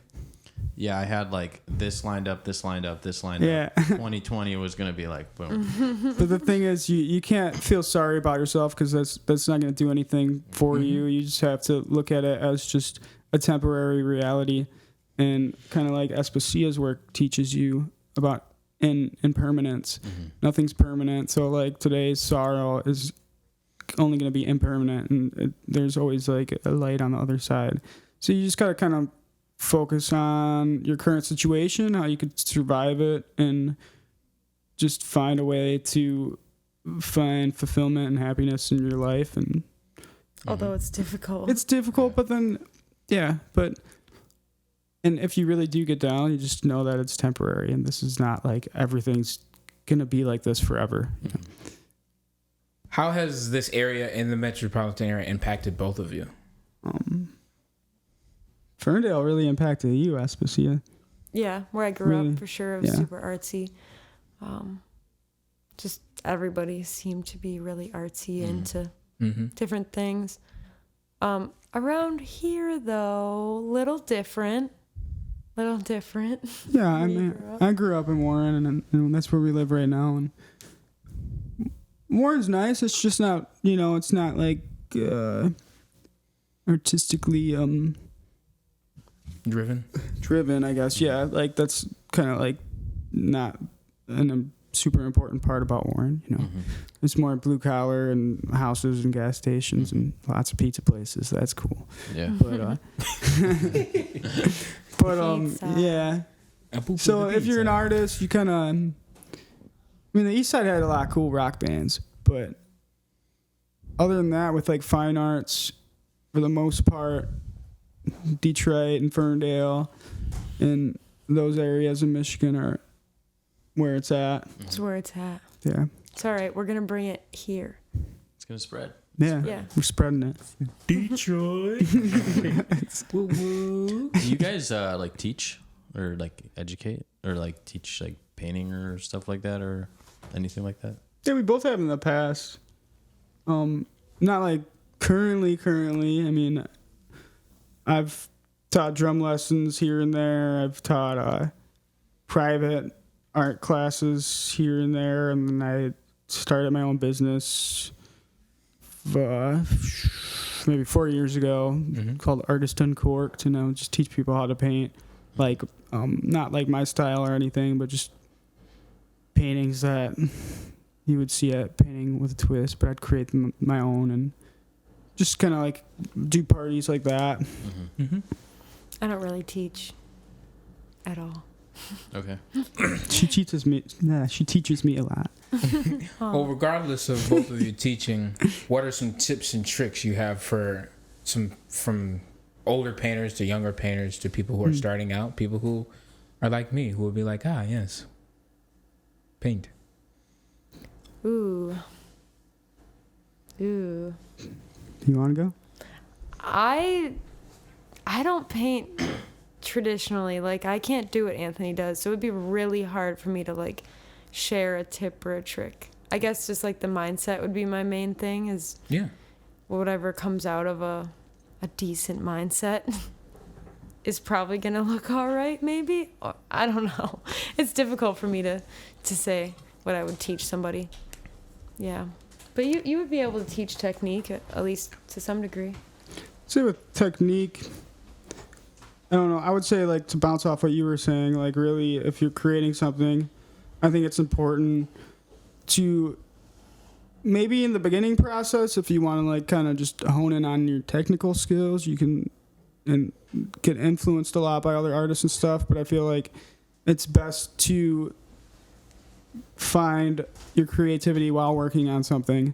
yeah, I had like this lined up, this lined up, this lined Yeah. up. 2020 was going to be like, boom. But the thing is, you can't feel sorry about yourself because that's not going to do anything for you. You just have to look at it as just a temporary reality, and kind of like Espacia's work teaches you about impermanence. Nothing's permanent. So like today's sorrow is only going to be impermanent, and there's always like a light on the other side. So you just got to kind of focus on your current situation, how you could survive it, and just find a way to find fulfillment and happiness in your life. And Although it's difficult. it's difficult, but then, and if you really do get down, you just know that it's temporary, and this is not like everything's gonna be like this forever. You know? how has this area in the metropolitan area impacted both of you? Ferndale really impacted you, Espacia. Yeah, where I grew Really? up, for sure. It was Yeah. super artsy. Just everybody seemed to be really artsy into different things. Around here, though, little different. Yeah, I Where you mean, grew up? I grew up in Warren, and that's where we live right now. And Warren's nice. It's just not, it's not like artistically driven, I guess. Yeah, like that's kind of like not a super important part about Warren. It's more blue collar and houses and gas stations and lots of pizza places. That's cool. Yeah. But Pizza. yeah. So if you're an artist, you kind of, the East Side had a lot of cool rock bands, but other than that, with like fine arts, for the most part, Detroit and Ferndale and those areas in Michigan are where it's at. It's where it's at. Yeah. It's all right. We're going to bring it here. It's going to spread. Yeah. Yeah. We're spreading it. Detroit. Do you guys like teach or like educate or like teach like painting or stuff like that or anything like that? Yeah, we both have in the past. Not like currently. I mean, I've taught drum lessons here and there. I've taught private art classes here and there, and then I started my own business maybe 4 years ago called Artist Uncorked, and I would just teach people how to paint, like not like my style or anything, but just paintings that you would see at Painting with a Twist, but I'd create them my own and just kind of like do parties like that. I don't really teach at all. Okay. She teaches me. Yeah, she teaches me a lot. Well, regardless of both of you teaching, what are some tips and tricks you have for from older painters to younger painters to people who are starting out, people who are like me, who will be like, yes, paint. Ooh. Do you want to go? I don't paint traditionally. Like, I can't do what Anthony does, so it would be really hard for me to like share a tip or a trick. I guess just like the mindset would be my main thing, is whatever comes out of a decent mindset is probably gonna look all right, maybe. Or, I don't know. It's difficult for me to say what I would teach somebody. Yeah, but you would be able to teach technique, at least to some degree. Say with technique, I don't know. I would say, like, to bounce off what you were saying, like, really, if you're creating something, I think it's important to maybe in the beginning process, if you want to, like, kind of just hone in on your technical skills, you can and get influenced a lot by other artists and stuff. But I feel like it's best to find your creativity while working on something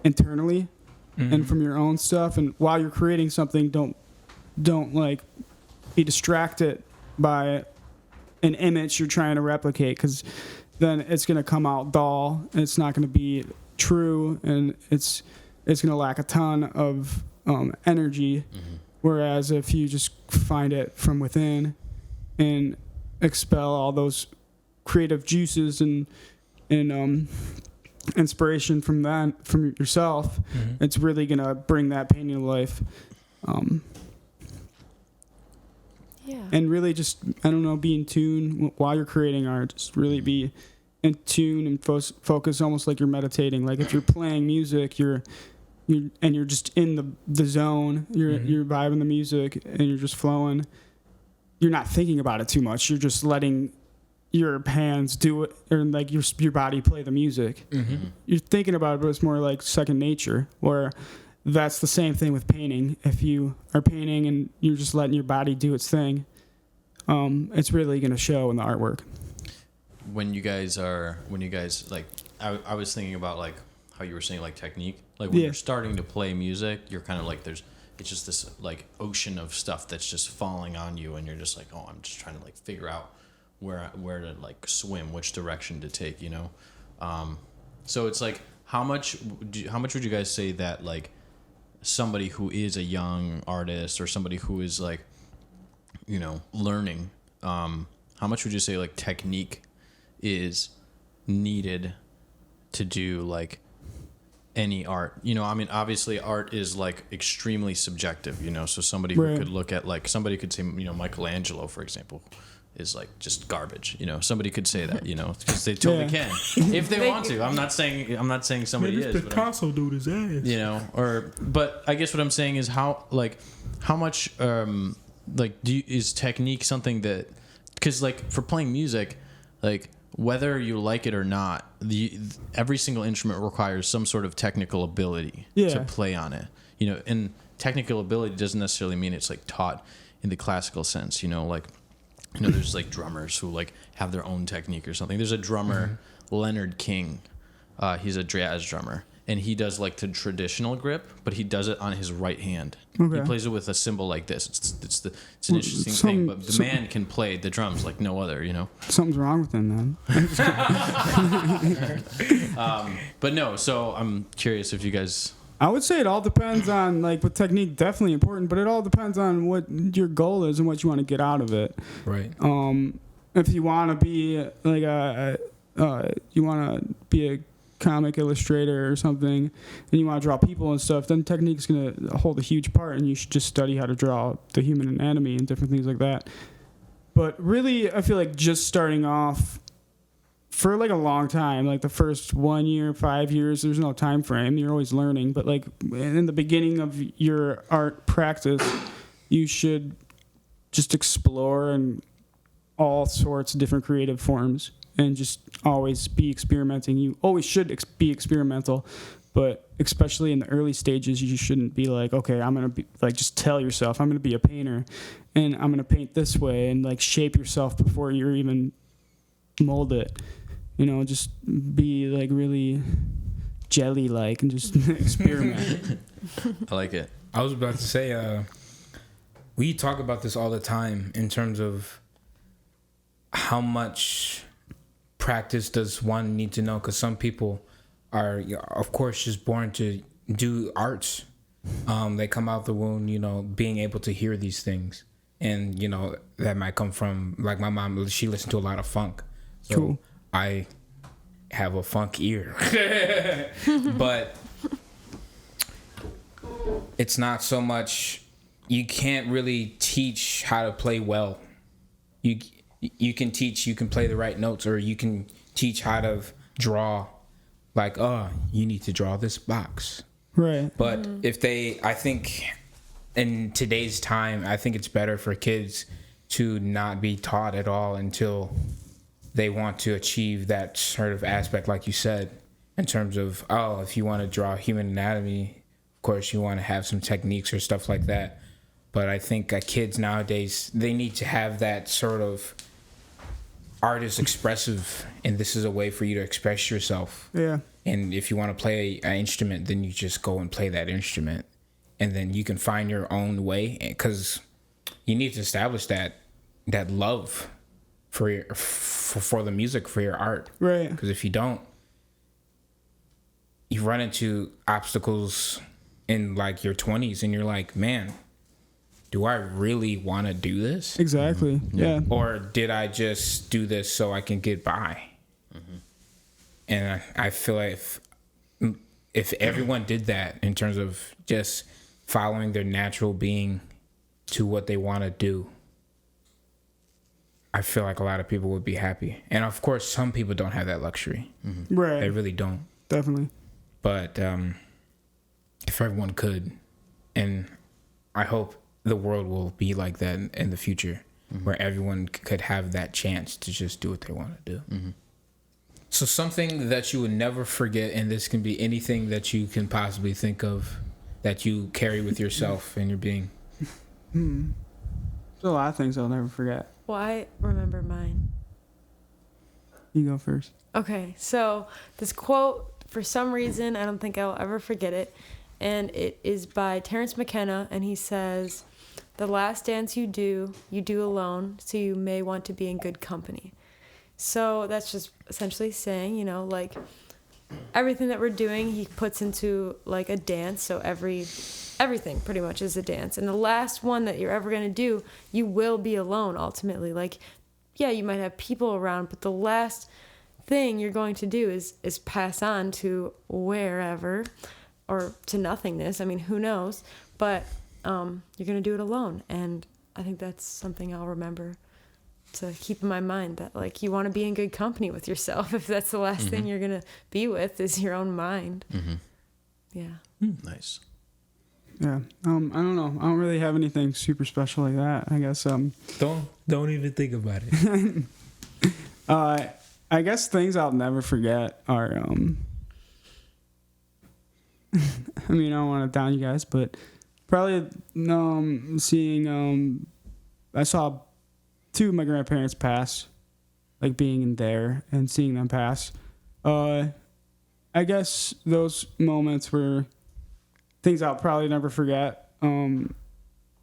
internally and from your own stuff. And while you're creating something, don't like be distracted by an image you're trying to replicate, because then it's going to come out dull, and it's not going to be true, and it's going to lack a ton of energy. Whereas if you just find it from within and expel all those creative juices and inspiration from yourself, it's really going to bring that painting to life. And really just, I don't know, be in tune while you're creating art. Just really be in tune and focus almost like you're meditating. Like if you're playing music, you're just in the zone. You're vibing the music and you're just flowing. You're not thinking about it too much. You're just letting your hands do it, or like your body play the music. You're thinking about it, but it's more like second nature. Where that's the same thing with painting. If you are painting and you're just letting your body do its thing, it's really going to show in the artwork. When you guys like, I was thinking about like how you were saying like technique. Like when you're starting to play music, you're kind of like it's just this like ocean of stuff that's just falling on you, and you're just like, oh, I'm just trying to like figure out where to like swim, which direction to take, you know. So it's like how much would you guys say that like somebody who is a young artist or somebody who is like, you know, learning, how much would you say like technique is needed to do like any art? You know, I mean, obviously art is like extremely subjective, you know, so somebody who could look at like, somebody could say, you know, Michelangelo, for example, is like just garbage, you know. Somebody could say that, you know, because they totally can if they want to. I'm not saying somebody is. Picasso dude his ass, you know. But I guess what I'm saying is how much like is technique something that, because like for playing music, like whether you like it or not, every single instrument requires some sort of technical ability to play on it, you know. And technical ability doesn't necessarily mean it's like taught in the classical sense, you know, like. You know, there's like drummers who like have their own technique or something. There's a drummer, Leonard King. He's a jazz drummer, and he does like the traditional grip, but he does it on his right hand. He plays it with a cymbal like this. It's an interesting thing, but the man can play the drums like no other. You know, something's wrong with him then. But no. So I'm curious if you guys. I would say it all depends on, like, with technique, definitely important, but it all depends on what your goal is and what you want to get out of it. Right. If you want to be like you want to be a comic illustrator or something, and you want to draw people and stuff, then technique is going to hold a huge part, and you should just study how to draw the human anatomy and different things like that. But really, I feel like just starting off, for like a long time, like the first 1 year, 5 years, there's no time frame. You're always learning. But like in the beginning of your art practice, you should just explore in all sorts of different creative forms and just always be experimenting. You always should be experimental, but especially in the early stages, you shouldn't be like, okay, I'm going to be like, just tell yourself I'm going to be a painter and I'm going to paint this way, and like shape yourself before you're even mold it. You know, just be like really jelly-like and just experiment. I like it. I was about to say, we talk about this all the time in terms of how much practice does one need to know, because some people are, of course, just born to do arts. They come out the womb, you know, being able to hear these things. And, you know, that might come from, like my mom, she listened to a lot of funk. So cool. I have a funk ear. But it's not so much, you can't really teach how to play well. You can teach, you can play the right notes, or you can teach how to draw, like, oh, you need to draw this box. Right. But I think in today's time, I think it's better for kids to not be taught at all until they want to achieve that sort of aspect, like you said, in terms of, oh, if you want to draw human anatomy, of course you want to have some techniques or stuff like that. But I think kids nowadays, they need to have that sort of art is expressive, and this is a way for you to express yourself. Yeah. And if you want to play an instrument, then you just go and play that instrument, and then you can find your own way, because you need to establish that love for your for the music, for your art. Right. Because if you don't, you run into obstacles in like your 20s, and you're like, man, do I really want to do this? Exactly. Mm-hmm. Yeah. Or did I just do this so I can get by? Mm-hmm. And I feel like if everyone did that in terms of just following their natural being to what they want to do, I feel like a lot of people would be happy. And of course, some people don't have that luxury. Right. They really don't. Definitely. But if everyone could, and I hope the world will be like that in the future, where everyone could have that chance to just do what they want to do. So something that you would never forget, and this can be anything that you can possibly think of that you carry with yourself and your being. There's a lot of things I'll never forget. Well, I remember mine. You go first. Okay, so this quote, for some reason, I don't think I'll ever forget it. And it is by Terrence McKenna, and he says, "The last dance you do alone, so you may want to be in good company." So that's just essentially saying, you know, like, everything that we're doing, he puts into, like, a dance. So everything pretty much is a dance. And the last one that you're ever going to do, you will be alone, ultimately. Like, yeah, you might have people around, but the last thing you're going to do is pass on to wherever, or to nothingness. I mean, who knows? But you're going to do it alone. And I think that's something I'll remember to keep in my mind, that, like, you want to be in good company with yourself. If that's the last thing you're going to be with is your own mind. Yeah. Nice. Yeah. I don't know. I don't really have anything super special like that. I guess. Don't even think about it. I guess things I'll never forget are. I mean, I don't want to down you guys, but probably seeing. I saw two of my grandparents pass, like being in there and seeing them pass. I guess those moments were things I'll probably never forget. I don't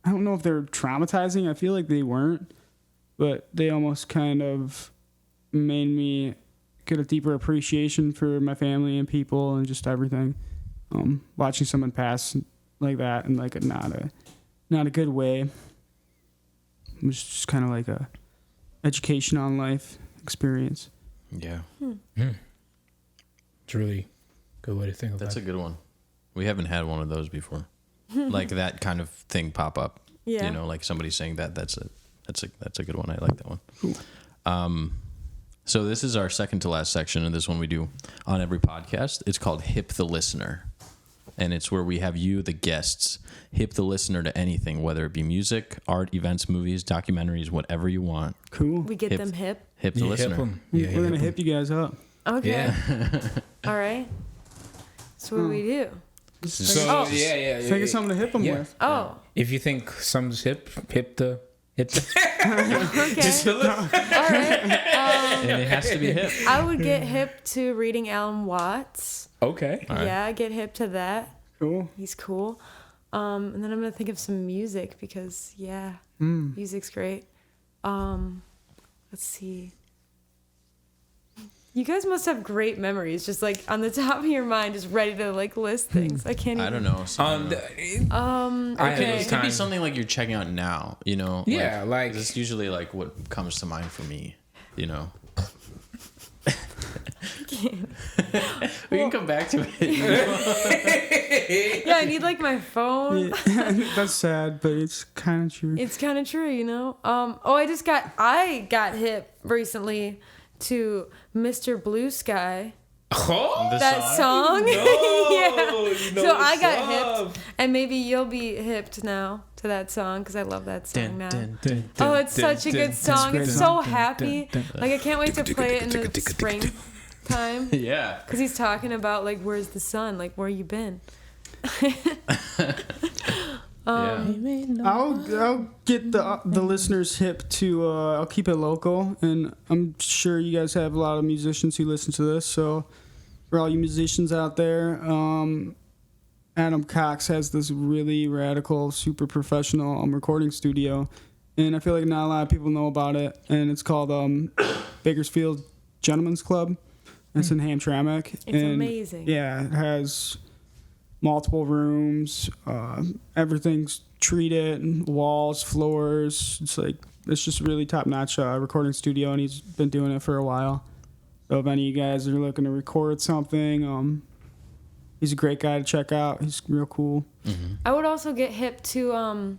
know if they're traumatizing. I feel like they weren't, but they almost kind of made me get a deeper appreciation for my family and people and just everything. Watching someone pass like that in like not a good way. It was just kind of like a education on life experience. Yeah. It's really a good way to think about That's it. a good one. We haven't had one of those before. Like that kind of thing pop up. Yeah. You know, like somebody saying that's a good one. I like that one. So this is our second to last section, and this one we do on every podcast. It's called Hip the Listener. And it's where we have you, the guests, hip the listener to anything, whether it be music, art, events, movies, documentaries, whatever you want. Cool. We get them hip. Hip the You listener. hip 'em. We're going to hip 'em. hip you guys up. Okay. Yeah. All right. So what do we do? So Oh. yeah. Think of something to hip them Yeah. with. Oh, If you think something's hip the. okay. Just a little. All right. And it has to be hip. I would get hip to reading Alan Watts. Okay. All right. Yeah, get hip to that. Cool. He's cool. And then I'm gonna think of some music because music's great. Let's see. You guys must have great memories, just like on the top of your mind, just ready to like list things. I can't. I Even, don't know. So I don't know. Okay. It could be something like you're checking out now, you know? Yeah, like- it's usually like what comes to mind for me, you know? We can come back to it. You know? Yeah, I need like my phone. That's sad, but it's kind of true. It's kind of true, you know. I got hip recently to Mr. Blue Sky. Oh, The That song. No, Yeah. you know So I what's got up. hipped, and maybe you'll be hipped now to that song because I love that song now. Dun, dun, dun. Oh, it's such a good song. great It's song. so happy. Like I can't wait to play it in the springtime Yeah. because he's talking about like where's the sun, like where you been. I'll get the listeners hip to. I'll keep it local, and I'm sure you guys have a lot of musicians who listen to this. So for all you musicians out there, Adam Cox has this really radical, super professional recording studio, and I feel like not a lot of people know about it. And it's called Bakersfield Gentlemen's Club. It's in Hamtramck. It's amazing. Yeah, it has multiple rooms. Everything's treated, walls, floors. It's just really top notch recording studio, and he's been doing it for a while. So if any of you guys are looking to record something, he's a great guy to check out. He's real cool. Mm-hmm. I would also get hip to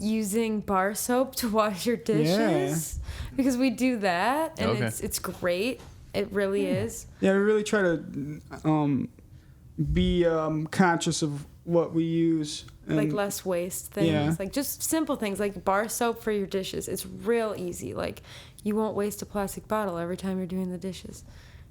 using bar soap to wash your dishes because we do that, and it's great. It really is. Yeah, we really try to be conscious of what we use. And like less waste things, like just simple things like bar soap for your dishes. It's real easy. Like you won't waste a plastic bottle every time you're doing the dishes,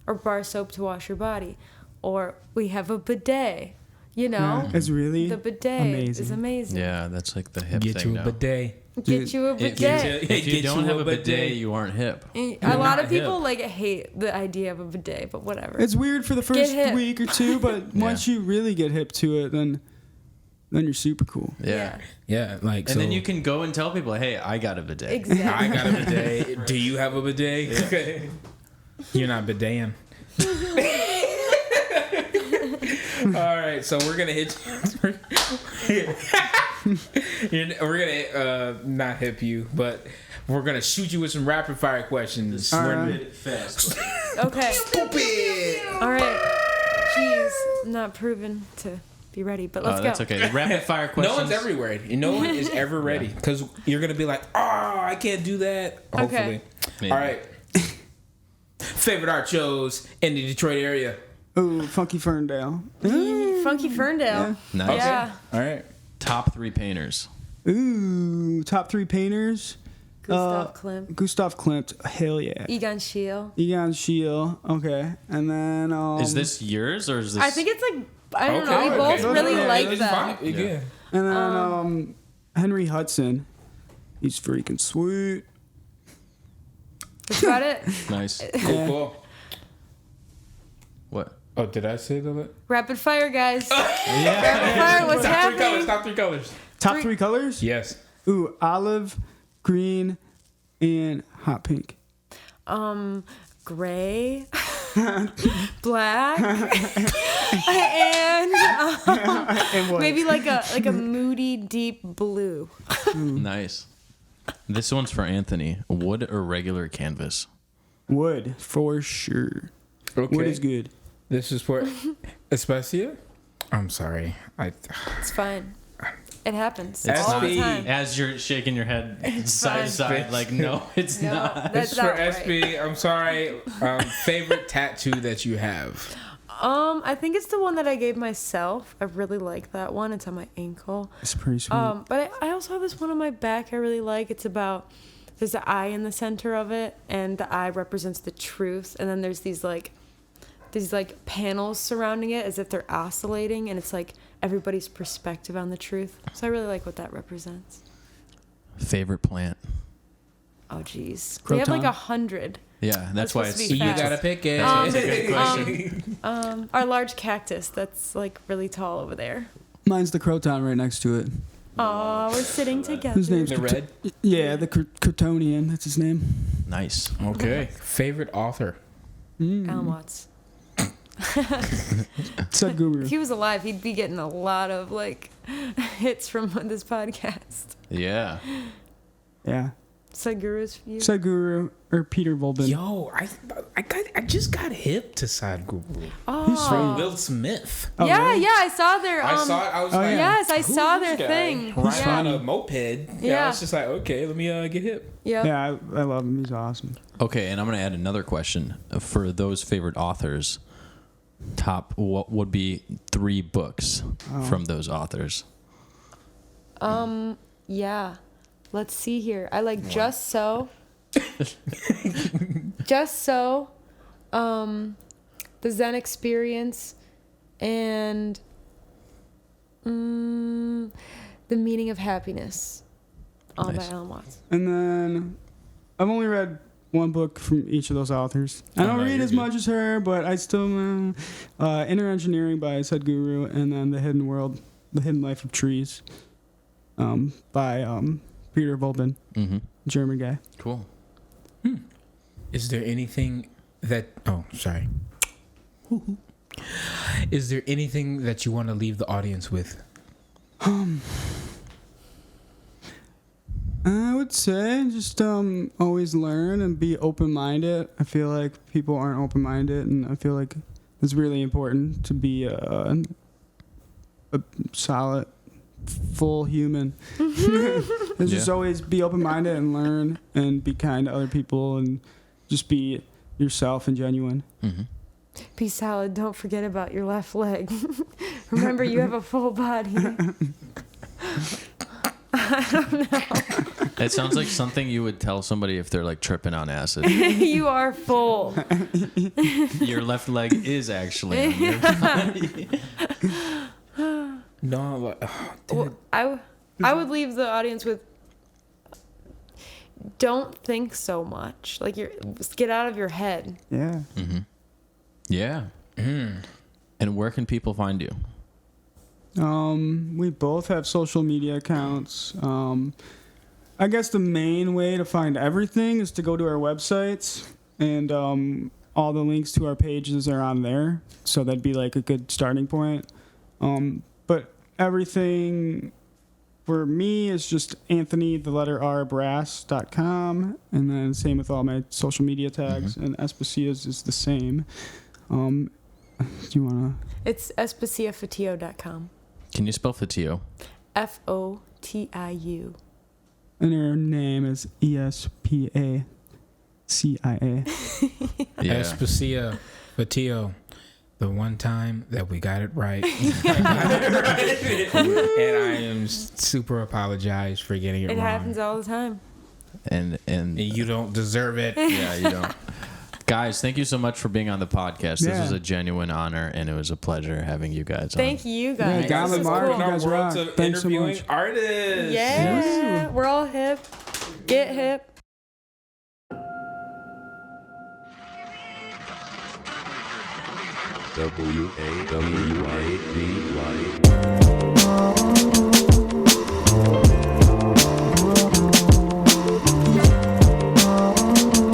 or bar soap to wash your body, or we have a bidet. You know, it's really the bidet is amazing. Yeah, that's like the hip Get thing you a now. bidet. Get you a bidet. If you Get don't you have a a bidet, bidet. you aren't hip. A lot of people like hate the idea of a bidet, but whatever. It's weird for the first hip. week or two, but once you really get hip to it, then you're super cool. Yeah. Yeah, like And then you can go and tell people, hey, I got a bidet. Exactly. I got a bidet. Do you have a bidet? You're not bideting. All right, so we're gonna hit. We're gonna not hip you, but we're gonna shoot you with some rapid fire questions. Fast. Okay. Stupid. All right. Jeez, I'm not proven to be ready, but let's go. That's okay. The rapid fire questions. No one's ever ready. No one is ever ready because you're gonna be like, oh, I can't do that. Hopefully. Maybe. All right. Favorite art shows in the Detroit area. Ooh, Funky Ferndale. Funky Ferndale. Nice. Yeah. All right. Top 3 painters. Ooh, top 3 painters. Gustav Klimt. Gustav Klimt. Hell yeah. Egon Schiele. Egon Schiele. Okay. And then... Is this yours or is this... I think it's like, I don't know. We Okay. both really Yeah, like It's them. fine. Yeah. And then Henry Hudson. He's freaking sweet. That's about it. Nice. Cool. What? Oh, did I say that? Rapid fire, guys. Rapid fire, what's happening? Top 3 colors. Top 3 colors? Yes. Ooh, olive, green, and hot pink. Gray, black, and what? maybe like a moody, deep blue. Nice. This one's for Anthony. Wood or regular canvas? Wood, for sure. Okay. Wood is good. This is for Espacia. I'm sorry. It's fine. It happens It's all the not- time. As you're shaking your head side to fine. side, like, no, it's No, not. that's This is for not right. SB. I'm sorry. Favorite tattoo that you have? I think it's the one that I gave myself. I really like that one. It's on my ankle. It's pretty sweet. But I also have this one on my back I really like. It's about, there's an eye in the center of it, and the eye represents the truth. And then there's these panels surrounding it as if they're oscillating, and it's like everybody's perspective on the truth. So I really like what that represents. Favorite plant? Oh, geez. We have like Croton. 100. Yeah, that's why supposed it's... to be You fast. gotta pick it. That's a good question. Our large cactus that's like really tall over there. Mine's the croton right next to it. Aw, we're sitting together. His name's The red. Yeah, the Crotonian. That's his name. Nice. Okay. Favorite author? Alan Watts. Sadhguru. If he was alive, he'd be getting a lot of like hits from this podcast. Yeah. Yeah. Sadhguru's view. Sadhguru or Peter Volbin. Yo, I just got hip to Sadhguru. Oh. From Will Smith. Oh, yeah, really? yeah, I saw their. I saw it. I was Oh, like, yeah. Yes, I who saw is their this guy? thing. Riding on Yeah. a moped. Yeah, I Yeah. was just like, okay, let me get hip. Yep. Yeah, I love him. He's awesome. Okay, and I'm going to add another question. For those favorite authors, what would be 3 books from those authors? Yeah. Let's see here. I like Just So. Just So. The Zen Experience, and The Meaning of Happiness, all Nice. by Alan Watts. And then I've only read one book from each of those authors. I don't no, read you're as good. much as her, but I still Inner Engineering by Sadhguru, and then The Hidden Life of Trees by Peter Volbin, Mm-hmm. German guy. Cool. Is there anything that? Oh, sorry. Is there anything that you want to leave the audience with? I would say just always learn and be open-minded. I feel like people aren't open-minded, and I feel like it's really important to be a solid, full human. And just Yeah. always be open-minded and learn and be kind to other people and just be yourself and genuine. Mm-hmm. Be solid. Don't forget about your left leg. Remember, you have a full body. It sounds like something you would tell somebody if they're like tripping on acid. You are full. Your left leg is actually on your body. No, Well, I would leave the audience with, don't think so much. Like, get out of your head. Yeah. Mm-hmm. Yeah. And where can people find you? We both have social media accounts. I guess the main way to find everything is to go to our websites, and all the links to our pages are on there. So that'd be like a good starting point. But everything for me is just Anthony, the letter R, brass.com. And then same with all my social media tags. And Espacia's is the same. Do you want to? It's espaciafotiu.com. Can you spell Fotiu? Fotiu. And her name is Espacia. Yeah. Espacia Fotiu. The one time that we got it right. And I am super apologize for getting it It wrong. happens all the time. And And you don't deserve it. yeah, you don't. Guys, thank you so much for being on the podcast. This Yeah. was a genuine honor, and it was a pleasure having you guys on. Thank you guys. Yeah, Gavin This is Mark, cool. you guys rock. Worlds of Thanks so interviewing much. artists. Yeah, we're all hip. Get hip. WAWADY.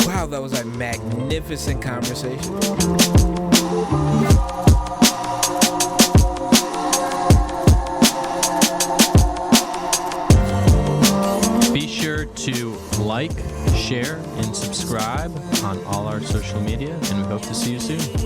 Wow, that was a magnificent conversation. Be sure to like, share, and subscribe on all our social media, and we hope to see you soon.